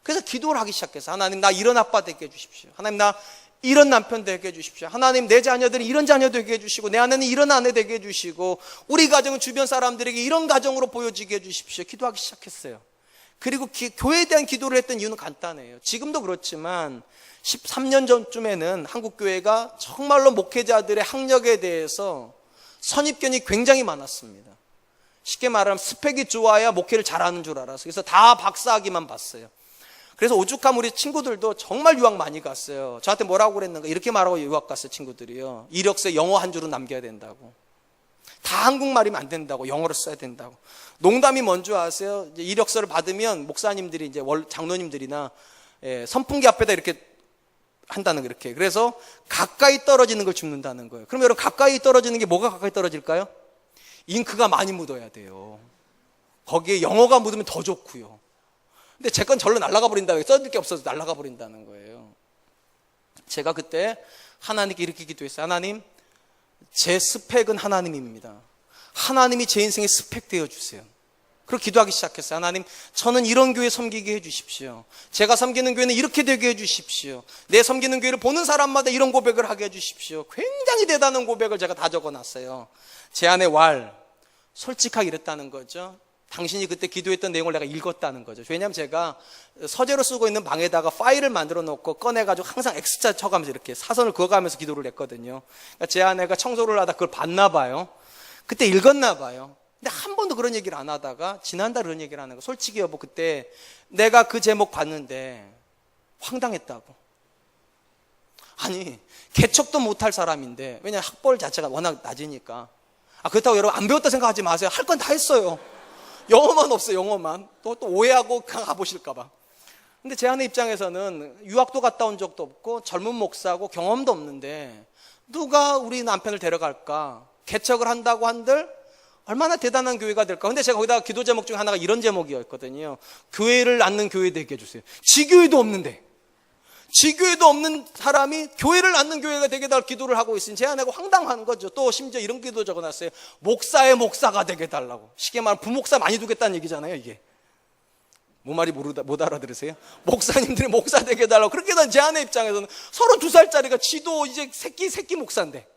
Speaker 2: 그래서 기도를 하기 시작해서, 하나님 나 이런 아빠 되게 해주십시오. 하나님 나 이런 남편 되게 해주십시오. 하나님 내 자녀들이 이런 자녀 되게 해주시고, 내 아내는 이런 아내 되게 해주시고, 우리 가정은 주변 사람들에게 이런 가정으로 보여지게 해주십시오. 기도하기 시작했어요. 그리고 교회에 대한 기도를 했던 이유는 간단해요. 지금도 그렇지만 13년 전쯤에는 한국교회가 정말로 목회자들의 학력에 대해서 선입견이 굉장히 많았습니다. 쉽게 말하면 스펙이 좋아야 목회를 잘하는 줄 알았어요. 그래서 다 박사학위만 봤어요. 그래서 오죽하면 우리 친구들도 정말 유학 많이 갔어요. 저한테 뭐라고 그랬는가, 이렇게 말하고 유학 갔어요. 친구들이요, 이력서에 영어 한 줄은 남겨야 된다고, 다 한국말이면 안 된다고, 영어로 써야 된다고. 농담이 뭔지 아세요? 이제 이력서를 받으면 목사님들이, 이제 장로님들이나 선풍기 앞에다 이렇게 한다는 거, 이렇게. 그래서 가까이 떨어지는 걸 줍는다는 거예요. 그럼 여러분, 가까이 떨어지는 게 뭐가 가까이 떨어질까요? 잉크가 많이 묻어야 돼요. 거기에 영어가 묻으면 더 좋고요. 근데 제 건 절로 날아가 버린다고, 써줄 게 없어서 날아가 버린다는 거예요. 제가 그때 하나님께 이렇게 기도했어요. 하나님, 제 스펙은 하나님입니다. 하나님이 제 인생의 스펙 되어주세요. 그렇게 기도하기 시작했어요. 하나님, 저는 이런 교회 섬기게 해주십시오. 제가 섬기는 교회는 이렇게 되게 해주십시오. 내 섬기는 교회를 보는 사람마다 이런 고백을 하게 해주십시오. 굉장히 대단한 고백을 제가 다 적어놨어요. 제 안에 솔직하게 이랬다는 거죠. 당신이 그때 기도했던 내용을 내가 읽었다는 거죠. 왜냐하면 제가 서재로 쓰고 있는 방에다가 파일을 만들어 놓고 꺼내가지고 항상 X자 쳐가면서 이렇게 사선을 그어가면서 기도를 했거든요. 그러니까 제 아내가 청소를 하다 그걸 봤나 봐요. 그때 읽었나 봐요. 근데 한 번도 그런 얘기를 안 하다가 지난달 그런 얘기를 하는 거. 솔직히 여보, 그때 내가 그 제목 봤는데 황당했다고. 아니, 개척도 못할 사람인데, 왜냐면 학벌 자체가 워낙 낮으니까. 그렇다고 여러분 안 배웠다 생각하지 마세요. 할 건 다 했어요. 영어만 없어요. 영어만. 또 오해하고 가보실까봐. 근데 제 아내 입장에서는 유학도 갔다 온 적도 없고 젊은 목사고 경험도 없는데 누가 우리 남편을 데려갈까? 개척을 한다고 한들 얼마나 대단한 교회가 될까? 근데 제가 거기다가 기도 제목 중에 하나가 이런 제목이었거든요. 교회를 낳는 교회 되게 해주세요. 지교회도 없는데, 지교회도 없는 사람이 교회를 낳는 교회가 되게 해달라고 기도를 하고 있으니 제 아내가 황당한 거죠. 또 심지어 이런 기도 적어놨어요. 목사의 목사가 되게 해달라고. 쉽게 말하면 부목사 많이 두겠다는 얘기잖아요, 이게. 뭐 말이 못 알아들으세요? 목사님들이 목사 되게 해달라고. 그렇게 된 제 아내 입장에서는 32살짜리가 지도 이제 새끼 목사인데,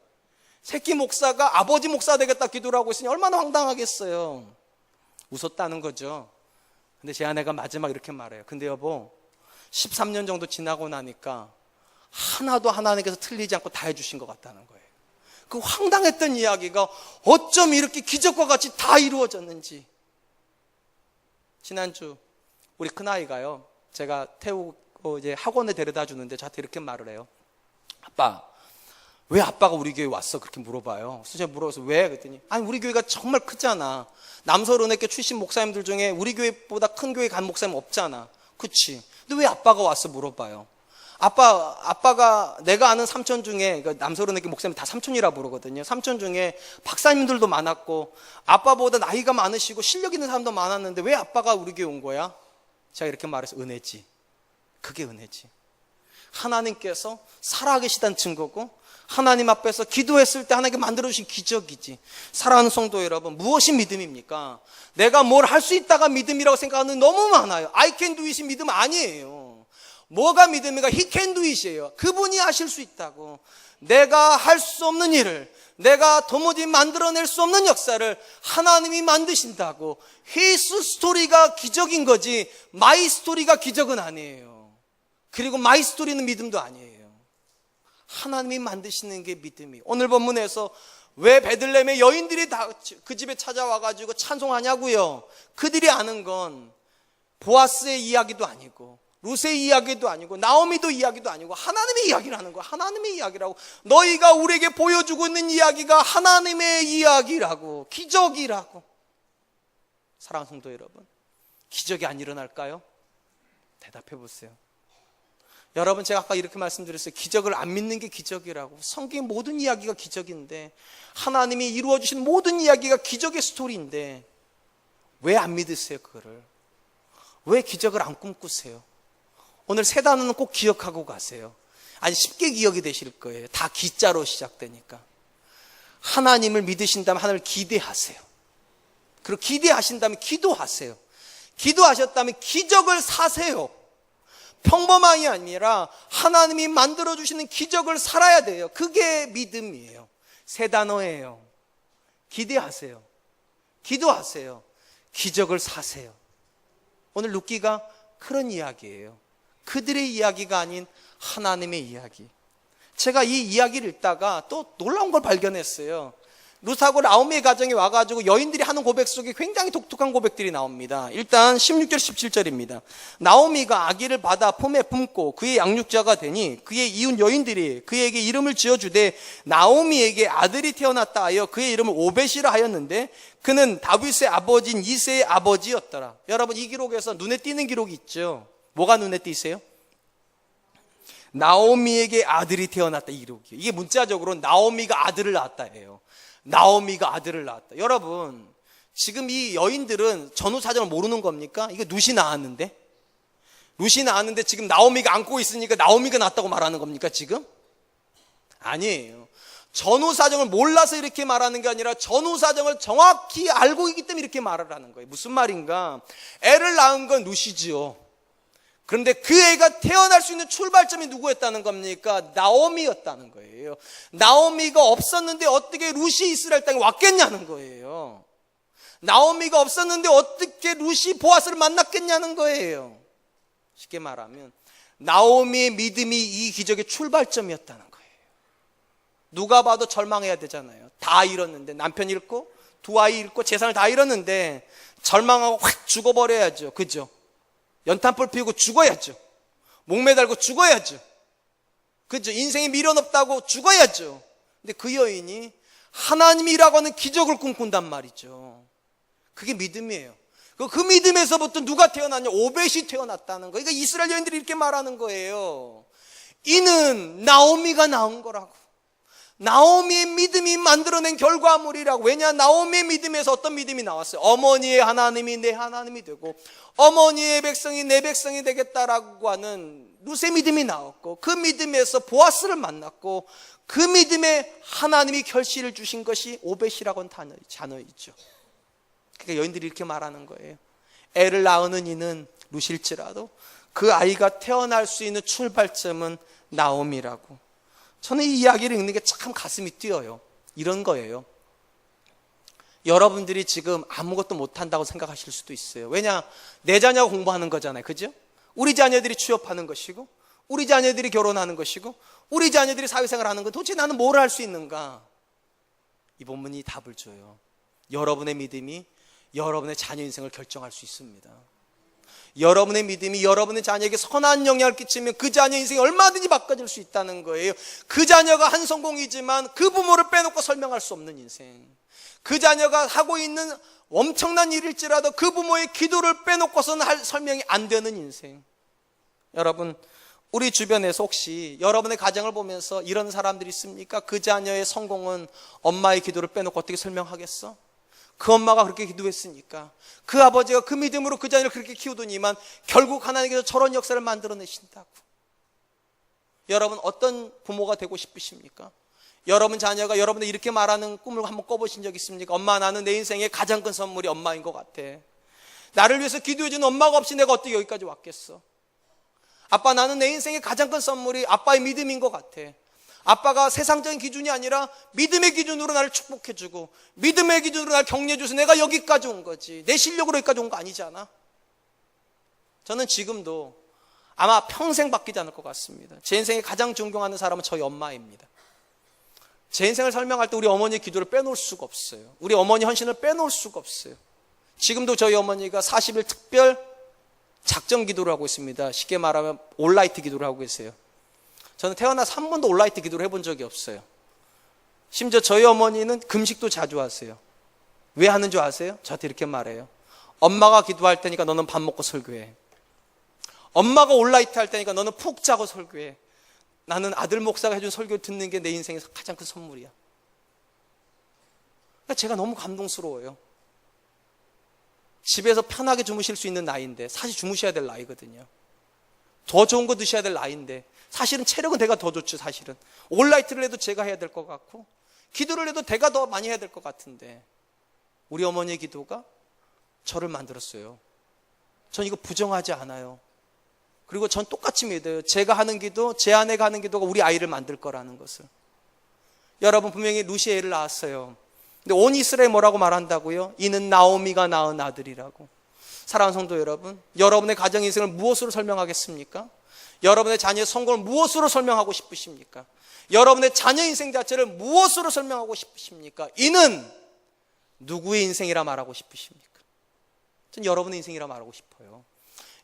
Speaker 2: 새끼 목사가 아버지 목사 되겠다 기도를 하고 있으니 얼마나 황당하겠어요. 웃었다는 거죠. 근데 제 아내가 마지막 이렇게 말해요. 근데 여보, 13년 정도 지나고 나니까 하나도 하나님께서 틀리지 않고 다 해주신 것 같다는 거예요. 그 황당했던 이야기가 어쩜 이렇게 기적과 같이 다 이루어졌는지. 지난주 우리 큰아이가요, 제가 태우고 이제 학원에 데려다 주는데 저한테 이렇게 말을 해요. 아빠, 왜 아빠가 우리 교회 왔어? 그렇게 물어봐요. 그래서 제가 물어봐서 왜? 그랬더니, 아니 우리 교회가 정말 크잖아. 남서른회교 출신 목사님들 중에 우리 교회보다 큰 교회 간 목사님 없잖아. 그치? 근데 왜 아빠가 왔어? 물어봐요. 아빠가 내가 아는 삼촌 중에, 남서른회교 목사님 다 삼촌이라 부르거든요. 삼촌 중에 박사님들도 많았고 아빠보다 나이가 많으시고 실력 있는 사람도 많았는데 왜 아빠가 우리 교회 온 거야? 제가 이렇게 말해서 은혜지. 그게 은혜지. 하나님께서 살아계시다는 증거고, 하나님 앞에서 기도했을 때 하나님께 만들어주신 기적이지. 사랑하는 성도 여러분, 무엇이 믿음입니까? 내가 뭘 할 수 있다가 믿음이라고 생각하는 너무 많아요. I can do it이 믿음 아니에요. 뭐가 믿음인가? He can do it이에요. 그분이 하실 수 있다고. 내가 할 수 없는 일을, 내가 도무지 만들어낼 수 없는 역사를 하나님이 만드신다고. His 스토리가 기적인 거지 My 스토리가 기적은 아니에요. 그리고 My 스토리는 믿음도 아니에요. 하나님이 만드시는 게 믿음이. 오늘 본문에서 왜 베들레헴의 여인들이 다 그 집에 찾아와가지고 찬송하냐고요? 그들이 아는 건 보아스의 이야기도 아니고 루세의 이야기도 아니고 나오미도 이야기도 아니고 하나님의 이야기를 하는 거야. 하나님의 이야기라고. 너희가 우리에게 보여주고 있는 이야기가 하나님의 이야기라고. 기적이라고. 사랑하는 성도 여러분, 기적이 안 일어날까요? 대답해 보세요. 여러분, 제가 아까 이렇게 말씀드렸어요. 기적을 안 믿는 게 기적이라고. 성경의 모든 이야기가 기적인데, 하나님이 이루어 주신 모든 이야기가 기적의 스토리인데 왜 안 믿으세요? 그거를 왜 기적을 안 꿈꾸세요? 오늘 세 단어는 꼭 기억하고 가세요. 아니, 쉽게 기억이 되실 거예요. 다 기자로 시작되니까. 하나님을 믿으신다면 하나님을 기대하세요. 그리고 기대하신다면 기도하세요. 기도하셨다면 기적을 사세요. 평범함이 아니라 하나님이 만들어주시는 기적을 살아야 돼요. 그게 믿음이에요. 세 단어예요. 기대하세요. 기도하세요. 기적을 사세요. 오늘 룻기가 그런 이야기예요. 그들의 이야기가 아닌 하나님의 이야기. 제가 이 이야기를 읽다가 또 놀라운 걸 발견했어요. 룻하고 나오미의 가정에 와가지고 여인들이 하는 고백 속에 굉장히 독특한 고백들이 나옵니다. 일단 16절 17절입니다. 나오미가 아기를 받아 품에 품고 그의 양육자가 되니 그의 이웃 여인들이 그에게 이름을 지어주되 나오미에게 아들이 태어났다 하여 그의 이름을 오벳이라 하였는데 그는 다윗의 아버지인 이새의 아버지였더라. 여러분, 이 기록에서 눈에 띄는 기록이 있죠. 뭐가 눈에 띄세요? 나오미에게 아들이 태어났다, 이 기록이에요. 이게 문자적으로 나오미가 아들을 낳았다예요. 나오미가 아들을 낳았다. 여러분, 지금 이 여인들은 전후 사정을 모르는 겁니까? 이거 룻이 낳았는데? 룻이 낳았는데 지금 나오미가 안고 있으니까 나오미가 낳았다고 말하는 겁니까, 지금? 아니에요. 전후 사정을 몰라서 이렇게 말하는 게 아니라 전후 사정을 정확히 알고 있기 때문에 이렇게 말을 하는 거예요. 무슨 말인가? 애를 낳은 건 룻이지요. 그런데 그 애가 태어날 수 있는 출발점이 누구였다는 겁니까? 나오미였다는 거예요. 나오미가 없었는데 어떻게 룻이 이스라엘 땅에 왔겠냐는 거예요. 나오미가 없었는데 어떻게 룻이 보아스를 만났겠냐는 거예요. 쉽게 말하면 나오미의 믿음이 이 기적의 출발점이었다는 거예요. 누가 봐도 절망해야 되잖아요. 다 잃었는데, 남편 잃고 두 아이 잃고 재산을 다 잃었는데 절망하고 확 죽어버려야죠. 그죠? 연탄불 피우고 죽어야죠. 목매달고 죽어야죠. 그죠? 인생에 미련 없다고 죽어야죠. 근데 그 여인이 하나님이라고 하는 기적을 꿈꾼단 말이죠. 그게 믿음이에요. 그 믿음에서부터 누가 태어났냐? 오벳이 태어났다는 거예요. 그러니까 이스라엘 여인들이 이렇게 말하는 거예요. 이는 나오미가 낳은 거라고. 나오미의 믿음이 만들어낸 결과물이라고. 왜냐? 나오미의 믿음에서 어떤 믿음이 나왔어요? 어머니의 하나님이 내 하나님이 되고 어머니의 백성이 내 백성이 되겠다라고 하는 룻의 믿음이 나왔고, 그 믿음에서 보아스를 만났고, 그 믿음에 하나님이 결실을 주신 것이 오벳이라고 하는 자녀이죠. 그러니까 여인들이 이렇게 말하는 거예요. 애를 낳는 이는 룻일지라도 그 아이가 태어날 수 있는 출발점은 나오미라고. 저는 이 이야기를 읽는 게 참 가슴이 뛰어요. 이런 거예요. 여러분들이 지금 아무것도 못한다고 생각하실 수도 있어요. 왜냐? 내 자녀가 공부하는 거잖아요. 그죠? 우리 자녀들이 취업하는 것이고, 우리 자녀들이 결혼하는 것이고, 우리 자녀들이 사회생활 하는 거, 도대체 나는 뭘 할 수 있는가? 이 본문이 답을 줘요. 여러분의 믿음이 여러분의 자녀 인생을 결정할 수 있습니다. 여러분의 믿음이 여러분의 자녀에게 선한 영향을 끼치면 그 자녀 인생이 얼마든지 바꿔질 수 있다는 거예요. 그 자녀가 한 성공이지만 그 부모를 빼놓고 설명할 수 없는 인생, 그 자녀가 하고 있는 엄청난 일일지라도 그 부모의 기도를 빼놓고서는 설명이 안 되는 인생. 여러분, 우리 주변에서 혹시 여러분의 가정을 보면서 이런 사람들이 있습니까? 그 자녀의 성공은 엄마의 기도를 빼놓고 어떻게 설명하겠어? 그 엄마가 그렇게 기도했으니까, 그 아버지가 그 믿음으로 그 자녀를 그렇게 키우더니만 결국 하나님께서 저런 역사를 만들어내신다고. 여러분, 어떤 부모가 되고 싶으십니까? 여러분 자녀가 여러분들 이렇게 말하는 꿈을 한번 꿔보신 적 있습니까? 엄마, 나는 내 인생의 가장 큰 선물이 엄마인 것 같아. 나를 위해서 기도해주는 엄마가 없이 내가 어떻게 여기까지 왔겠어? 아빠, 나는 내 인생의 가장 큰 선물이 아빠의 믿음인 것 같아. 아빠가 세상적인 기준이 아니라 믿음의 기준으로 나를 축복해주고 믿음의 기준으로 나를 격려해줘서 내가 여기까지 온 거지, 내 실력으로 여기까지 온 거 아니잖아. 저는 지금도 아마 평생 바뀌지 않을 것 같습니다. 제 인생에 가장 존경하는 사람은 저희 엄마입니다. 제 인생을 설명할 때 우리 어머니의 기도를 빼놓을 수가 없어요. 우리 어머니 헌신을 빼놓을 수가 없어요. 지금도 저희 어머니가 40일 특별 작정 기도를 하고 있습니다. 쉽게 말하면 올라이트 기도를 하고 계세요. 저는 태어나서 한 번도 올라이트 기도를 해본 적이 없어요. 심지어 저희 어머니는 금식도 자주 하세요. 왜 하는 줄 아세요? 저한테 이렇게 말해요. 엄마가 기도할 테니까 너는 밥 먹고 설교해. 엄마가 올라이트 할 때니까 너는 푹 자고 설교해. 나는 아들 목사가 해준 설교 듣는 게 내 인생에서 가장 큰 선물이야. 그러니까 제가 너무 감동스러워요. 집에서 편하게 주무실 수 있는 나이인데, 사실 주무셔야 될 나이거든요. 더 좋은 거 드셔야 될 나이인데, 사실은 체력은 내가 더 좋죠. 사실은 올라이트를 해도 제가 해야 될 것 같고, 기도를 해도 내가 더 많이 해야 될 것 같은데, 우리 어머니의 기도가 저를 만들었어요. 전 이거 부정하지 않아요. 그리고 전 똑같이 믿어요. 제가 하는 기도, 제 아내가 하는 기도가 우리 아이를 만들 거라는 것을. 여러분, 분명히 루시의 애를 낳았어요. 근데 온 이스라엘에 뭐라고 말한다고요? 이는 나오미가 낳은 아들이라고. 사랑하는 성도 여러분, 여러분의 가정 인생을 무엇으로 설명하겠습니까? 여러분의 자녀의 성공을 무엇으로 설명하고 싶으십니까? 여러분의 자녀 인생 자체를 무엇으로 설명하고 싶으십니까? 이는 누구의 인생이라 말하고 싶으십니까? 전 여러분의 인생이라 말하고 싶어요.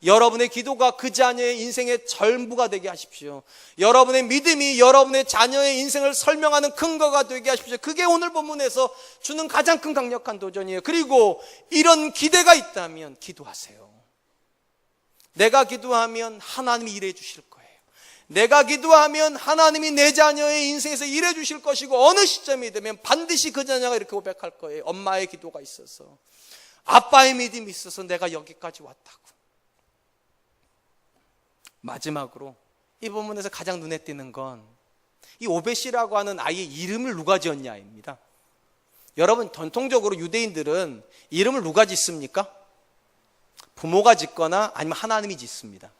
Speaker 2: 여러분의 기도가 그 자녀의 인생의 전부가 되게 하십시오. 여러분의 믿음이 여러분의 자녀의 인생을 설명하는 근거가 되게 하십시오. 그게 오늘 본문에서 주는 가장 큰 강력한 도전이에요. 그리고 이런 기대가 있다면 기도하세요. 내가 기도하면 하나님이 일해 주실 거예요. 내가 기도하면 하나님이 내 자녀의 인생에서 일해 주실 것이고, 어느 시점이 되면 반드시 그 자녀가 이렇게 고백할 거예요. 엄마의 기도가 있어서, 아빠의 믿음이 있어서 내가 여기까지 왔다고. 마지막으로 이 본문에서 가장 눈에 띄는 건 이 오벳이라고 하는 아이의 이름을 누가 지었냐입니다. 여러분, 전통적으로 유대인들은 이름을 누가 짓습니까? 부모가 짓거나 아니면 하나님이 짓습니다.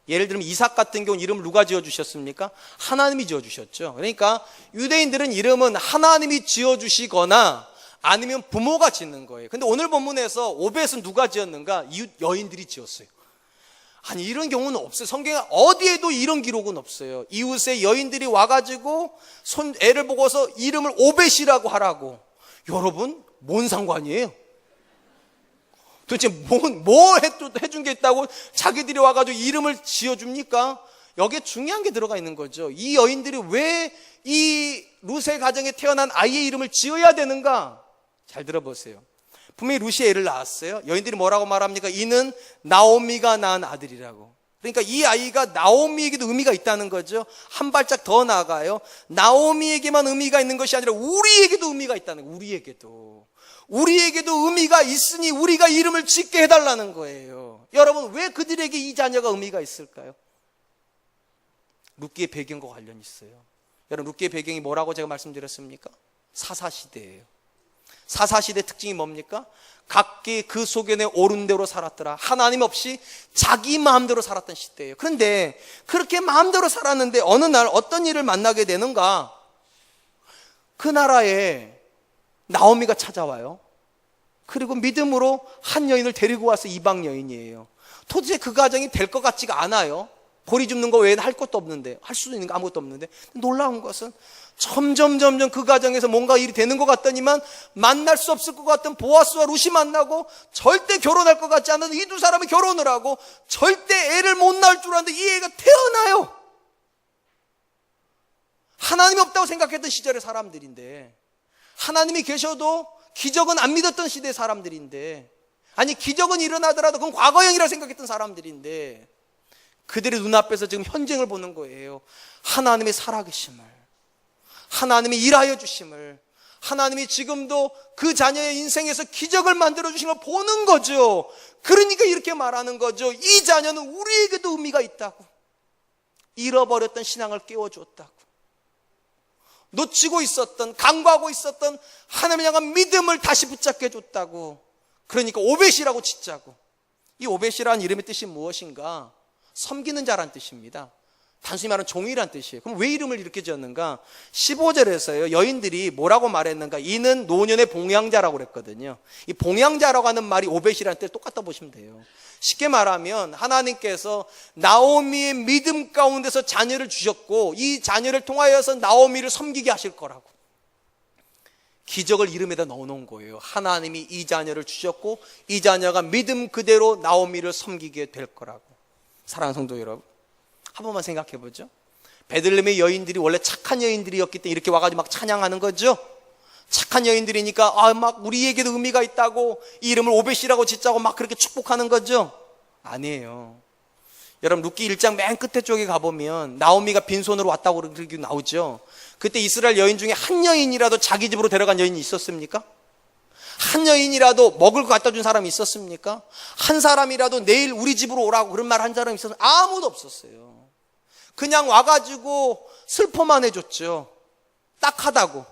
Speaker 2: 예를 들면 이삭 같은 경우는 이름을 누가 지어주셨습니까? 하나님이 지어주셨죠. 그러니까 유대인들은 이름은 하나님이 지어주시거나 아니면 부모가 짓는 거예요. 근데 오늘 본문에서 오벳은 누가 지었는가? 이웃 여인들이 지었어요. 아니, 이런 경우는 없어요. 성경에 어디에도 이런 기록은 없어요. 이웃의 여인들이 와가지고 애를 보고서 이름을 오벳이라고 하라고. 여러분, 뭔 상관이에요? 도대체 뭐 해준 게 있다고 자기들이 와가지고 이름을 지어줍니까? 여기에 중요한 게 들어가 있는 거죠. 이 여인들이 왜 이 룻의 가정에 태어난 아이의 이름을 지어야 되는가? 잘 들어보세요. 분명히 루시의 애를 낳았어요. 여인들이 뭐라고 말합니까? 이는 나오미가 낳은 아들이라고. 그러니까 이 아이가 나오미에게도 의미가 있다는 거죠. 한 발짝 더 나아가요. 나오미에게만 의미가 있는 것이 아니라 우리에게도 의미가 있다는 거예요. 우리에게도 의미가 있으니 우리가 이름을 짓게 해달라는 거예요. 여러분, 왜 그들에게 이 자녀가 의미가 있을까요? 룻기의 배경과 관련이 있어요. 여러분, 룻기의 배경이 뭐라고 제가 말씀드렸습니까? 사사시대예요. 사사시대 특징이 뭡니까? 각기 그 소견에 옳은 대로 살았더라. 하나님 없이 자기 마음대로 살았던 시대예요. 그런데 그렇게 마음대로 살았는데 어느 날 어떤 일을 만나게 되는가? 그 나라에 나오미가 찾아와요. 그리고 믿음으로 한 여인을 데리고 와서 이방 여인이에요. 도대체 그 가정이 될 것 같지가 않아요. 보리 줍는 거 외에는 할 것도 없는데, 할 수도 있는 거 아무것도 없는데, 놀라운 것은 점점 그 가정에서 뭔가 일이 되는 것 같더니만 만날 수 없을 것 같은 보아스와 룻이 만나고, 절대 결혼할 것 같지 않은 이 두 사람이 결혼을 하고, 절대 애를 못 낳을 줄 알았는데 이 애가 태어나요. 하나님이 없다고 생각했던 시절의 사람들인데, 하나님이 계셔도 기적은 안 믿었던 시대의 사람들인데, 아니 기적은 일어나더라도 그건 과거형이라 생각했던 사람들인데, 그들의 눈앞에서 지금 현쟁을 보는 거예요. 하나님의 살아계심을, 하나님이 일하여 주심을, 하나님이 지금도 그 자녀의 인생에서 기적을 만들어 주신 걸 보는 거죠. 그러니까 이렇게 말하는 거죠. 이 자녀는 우리에게도 의미가 있다고. 잃어버렸던 신앙을 깨워줬다고. 놓치고 있었던, 간과하고 있었던 하나님을 향한 믿음을 다시 붙잡게 해줬다고. 그러니까 오벳이라고 짓자고. 이 오벳이라는 이름의 뜻이 무엇인가? 섬기는 자란 뜻입니다. 단순히 말하면 종이란 뜻이에요. 그럼 왜 이름을 이렇게 지었는가? 15절에서요, 여인들이 뭐라고 말했는가? 이는 노년의 봉양자라고 그랬거든요. 이 봉양자라고 하는 말이 오벳이라는 뜻 똑같다 보시면 돼요. 쉽게 말하면 하나님께서 나오미의 믿음 가운데서 자녀를 주셨고, 이 자녀를 통하여서 나오미를 섬기게 하실 거라고. 기적을 이름에다 넣어놓은 거예요. 하나님이 이 자녀를 주셨고, 이 자녀가 믿음 그대로 나오미를 섬기게 될 거라고. 사랑하는 성도 여러분, 한 번만 생각해 보죠. 베들레헴의 여인들이 원래 착한 여인들이었기 때문에 이렇게 와가지고 막 찬양하는 거죠. 착한 여인들이니까 막 우리에게도 의미가 있다고 이 이름을 오벳이라고 짓자고 막 그렇게 축복하는 거죠. 아니에요. 여러분 룻기 1장 맨 끝에 쪽에 가보면 나오미가 빈손으로 왔다고 그렇게 나오죠. 그때 이스라엘 여인 중에 한 여인이라도 자기 집으로 데려간 여인이 있었습니까? 한 여인이라도 먹을 거 갖다 준 사람이 있었습니까? 한 사람이라도 내일 우리 집으로 오라고 그런 말 한 사람이 있었어요? 아무도 없었어요. 그냥 와가지고 슬퍼만 해줬죠. 딱하다고.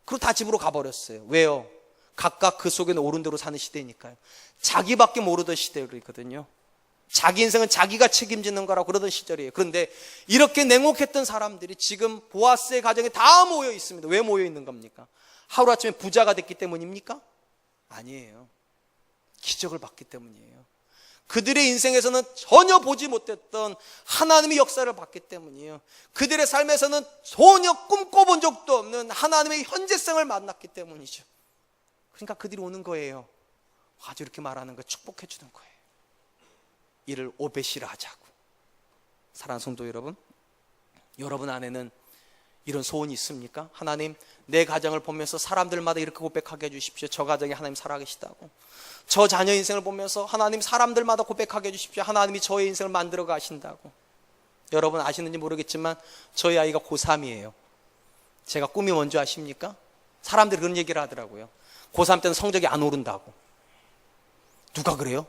Speaker 2: 그리고 다 집으로 가버렸어요. 왜요? 각각 그 속에는 옳은 대로 사는 시대니까요. 자기밖에 모르던 시대거든요. 자기 인생은 자기가 책임지는 거라고 그러던 시절이에요. 그런데 이렇게 냉혹했던 사람들이 지금 보아스의 가정에 다 모여 있습니다. 왜 모여 있는 겁니까? 하루아침에 부자가 됐기 때문입니까? 아니에요. 기적을 봤기 때문이에요. 그들의 인생에서는 전혀 보지 못했던 하나님의 역사를 봤기 때문이에요. 그들의 삶에서는 전혀 꿈꿔본 적도 없는 하나님의 현재성을 만났기 때문이죠. 그러니까 그들이 오는 거예요. 아주 이렇게 말하는 거 축복해 주는 거예요. 이를 오벳이라 하자고. 사랑하는 성도 여러분, 여러분 안에는 이런 소원이 있습니까? 하나님, 내 가정을 보면서 사람들마다 이렇게 고백하게 해주십시오. 저 가정에 하나님 살아계시다고. 저 자녀 인생을 보면서 하나님 사람들마다 고백하게 해주십시오. 하나님이 저의 인생을 만들어 가신다고. 여러분 아시는지 모르겠지만 저희 아이가 고3이에요. 제가 꿈이 뭔지 아십니까? 사람들이 그런 얘기를 하더라고요. 고3 때는 성적이 안 오른다고. 누가 그래요?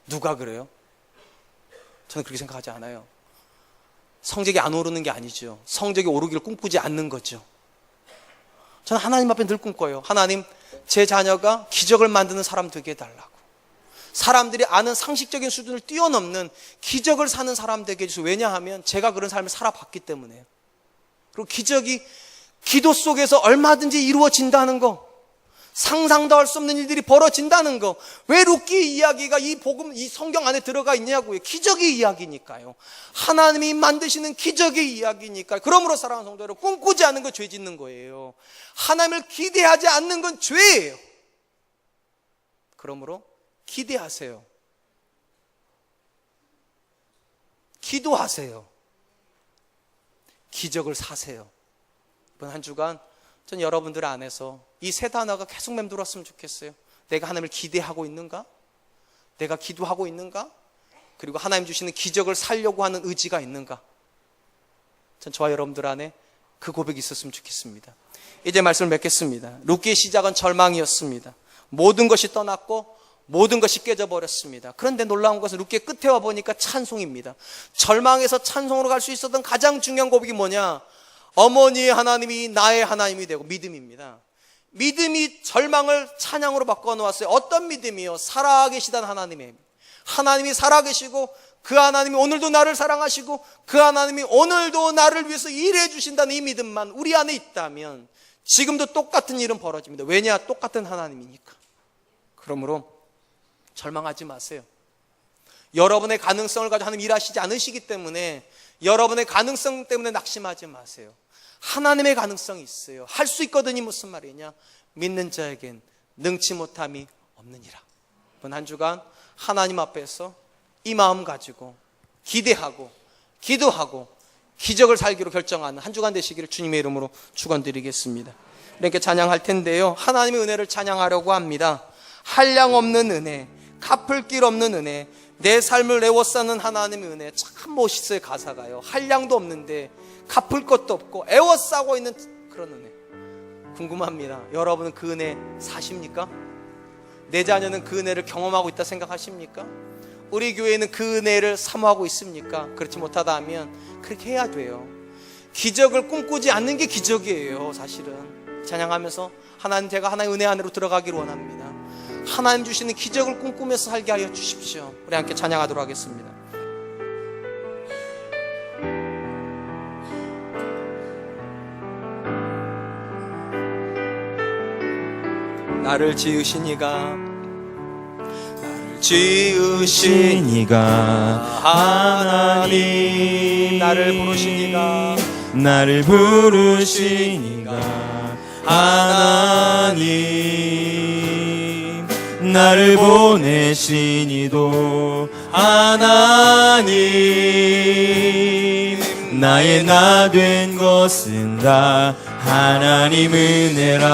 Speaker 2: 누가 그래요? 저는 그렇게 생각하지 않아요. 성적이 안 오르는 게 아니죠. 성적이 오르기를 꿈꾸지 않는 거죠. 저는 하나님 앞에 늘 꿈꿔요. 하나님, 제 자녀가 기적을 만드는 사람 되게 해달라고. 사람들이 아는 상식적인 수준을 뛰어넘는 기적을 사는 사람 되게 해주세요. 왜냐하면 제가 그런 삶을 살아봤기 때문에요. 그리고 기적이 기도 속에서 얼마든지 이루어진다는 거, 상상도 할 수 없는 일들이 벌어진다는 거. 왜 룻기 이야기가 이 복음, 이 성경 안에 들어가 있냐고요. 기적의 이야기니까요. 하나님이 만드시는 기적의 이야기니까요. 그러므로 사랑하는 성도 여러분, 꿈꾸지 않는 건 죄 짓는 거예요. 하나님을 기대하지 않는 건 죄예요. 그러므로 기대하세요. 기도하세요. 기적을 사세요. 이번 한 주간 전 여러분들 안에서 이 세 단어가 계속 맴돌았으면 좋겠어요. 내가 하나님을 기대하고 있는가? 내가 기도하고 있는가? 그리고 하나님 주시는 기적을 살려고 하는 의지가 있는가? 전 저와 여러분들 안에 그 고백이 있었으면 좋겠습니다. 이제 말씀을 맺겠습니다. 룻기의 시작은 절망이었습니다. 모든 것이 떠났고 모든 것이 깨져버렸습니다. 그런데 놀라운 것은 룻기의 끝에 와보니까 찬송입니다. 절망에서 찬송으로 갈 수 있었던 가장 중요한 고백이 뭐냐? 어머니의 하나님이 나의 하나님이 되고, 믿음입니다. 믿음이 절망을 찬양으로 바꿔놓았어요. 어떤 믿음이요? 살아계시다는 하나님의, 하나님이 살아계시고 그 하나님이 오늘도 나를 사랑하시고 그 하나님이 오늘도 나를 위해서 일해 주신다는 이 믿음만 우리 안에 있다면 지금도 똑같은 일은 벌어집니다. 왜냐? 똑같은 하나님이니까. 그러므로 절망하지 마세요. 여러분의 가능성을 가지고 하나님 일하시지 않으시기 때문에 여러분의 가능성 때문에 낙심하지 마세요. 하나님의 가능성이 있어요. 할 수 있거든요. 무슨 말이냐? 믿는 자에겐 능치 못함이 없느니라. 이번 한 주간 하나님 앞에서 이 마음 가지고 기대하고 기도하고 기적을 살기로 결정하는 한 주간 되시기를 주님의 이름으로 축원드리겠습니다. 이렇게 찬양할 텐데요, 하나님의 은혜를 찬양하려고 합니다. 한량 없는 은혜, 갚을 길 없는 은혜, 내 삶을 애워싸는 하나님의 은혜. 참 멋있어요. 가사가요. 한량도 없는데 갚을 것도 없고 애워싸고 있는 그런 은혜. 궁금합니다. 여러분은 그 은혜 사십니까? 내 자녀는 그 은혜를 경험하고 있다 생각하십니까? 우리 교회는 그 은혜를 사모하고 있습니까? 그렇지 못하다 하면 그렇게 해야 돼요. 기적을 꿈꾸지 않는 게 기적이에요. 사실은 찬양하면서 하나님, 제가 하나님의 은혜 안으로 들어가기를 원합니다. 하나님 주시는 기적을 꿈꾸면서 살게 하여 주십시오. 우리 함께 찬양하도록 하겠습니다. 나를 지으신 이가 하나님, 나를 부르신 이가 하나님, 나를 보내신 이도 하나님, 나의 나 된 것은 다 하나님 은혜라.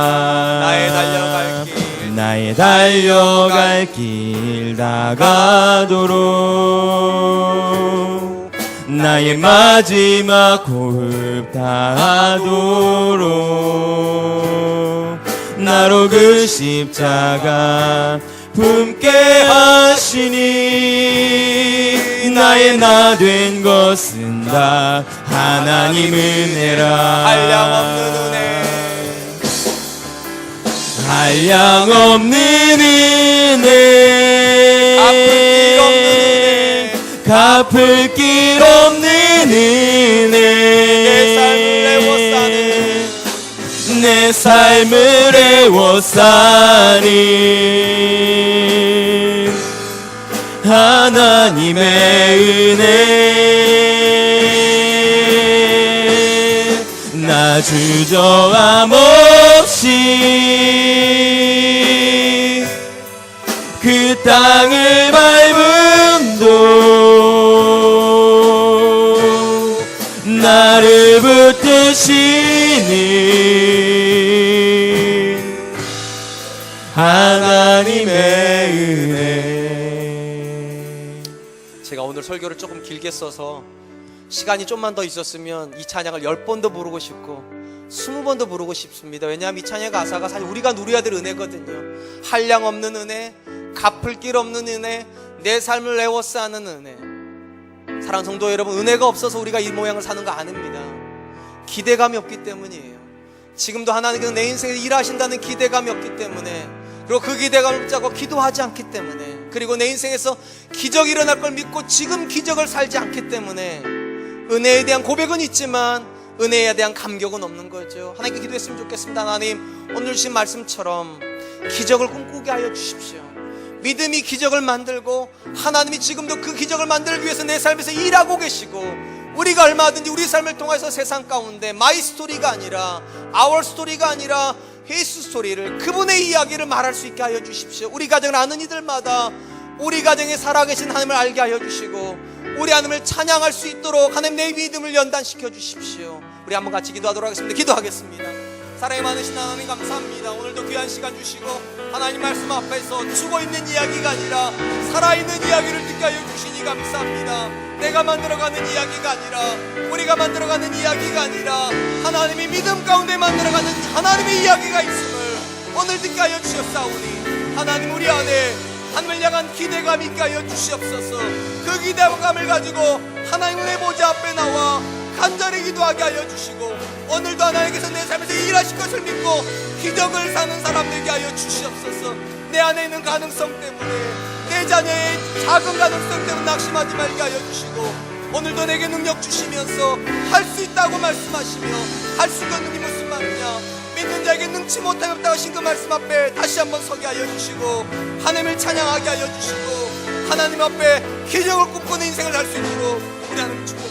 Speaker 2: 나의 달려갈 길,
Speaker 3: 나의 달려갈 길 다가도록 나의 마지막 호흡 다하도록 나로 그 십자가 품게 하시니 나의 나 된 것은 다 하나님 은혜라
Speaker 2: 한량없는 은혜
Speaker 3: 한량없는 은혜 갚을 길 없는 은혜 내 삶을 애워싸니 하나님의 은혜 나 주저함 없이 그 땅을 밟음도 나를 붙드시니 하나님의 은혜.
Speaker 2: 제가 오늘 설교를 조금 길게 써서 시간이 좀만 더 있었으면 이 찬양을 10번도 부르고 싶고 20번도 부르고 싶습니다. 왜냐하면 이 찬양 가사가 사실 우리가 누려야 될 은혜거든요. 한량 없는 은혜, 갚을 길 없는 은혜, 내 삶을 애워싸는 은혜. 사랑하는 성도 여러분, 은혜가 없어서 우리가 이 모양을 사는 거 아닙니다. 기대감이 없기 때문이에요. 지금도 하나님께서 내 인생에 일하신다는 기대감이 없기 때문에, 그리고 그 기대감을 붙잡고 기도하지 않기 때문에, 그리고 내 인생에서 기적이 일어날 걸 믿고 지금 기적을 살지 않기 때문에 은혜에 대한 고백은 있지만 은혜에 대한 감격은 없는 거죠. 하나님께 기도했으면 좋겠습니다. 하나님, 오늘 주신 말씀처럼 기적을 꿈꾸게 하여 주십시오. 믿음이 기적을 만들고 하나님이 지금도 그 기적을 만들기 위해서 내 삶에서 일하고 계시고, 우리가 얼마든지 우리 삶을 통해서 세상 가운데 마이 스토리가 아니라 아워 스토리가 아니라 히스 스토리를, 그분의 이야기를 말할 수 있게 하여 주십시오. 우리 가정을 아는 이들마다 우리 가정에 살아계신 하나님을 알게 하여 주시고 우리 하나님을 찬양할 수 있도록 하나님 내 믿음을 연단시켜 주십시오. 우리 한번 같이 기도하도록 하겠습니다. 기도하겠습니다. 사랑이 많으신 하나님 감사합니다. 오늘도 귀한 시간 주시고 하나님 말씀 앞에서 죽어있는 이야기가 아니라 살아있는 이야기를 듣게 하여 주시니 감사합니다. 내가 만들어가는 이야기가 아니라 우리가 만들어가는 이야기가 아니라 하나님이 믿음 가운데 만들어가는 하나님의 이야기가 있음을 오늘 듣게 하여 주셨사오니 하나님 우리 안에 하늘을 향한 기대감이 있게 하여 주시옵소서. 그 기대감을 가지고 하나님의 보좌 앞에 나와 간절히 기도하게 하여 주시고 오늘도 하나님께서 내 삶에서 일하실 것을 믿고 기적을 사는 사람 되게 하여 주시옵소서. 내 안에 있는 가능성 때문에, 내 자녀의 작은 가능성 때문에 낙심하지 말게 하여 주시고 오늘도 내게 능력 주시면서 할 수 있다고 말씀하시며, 할 수 있는 능력이 무슨 말이냐, 믿는 자에게 능치 못함이 없다고 하신 그 말씀 앞에 다시 한번 서게 하여 주시고 하나님을 찬양하게 하여 주시고 하나님 앞에 기적을 꿈꾸는 인생을 할 수 있도록 우리 하나님 축복합니다.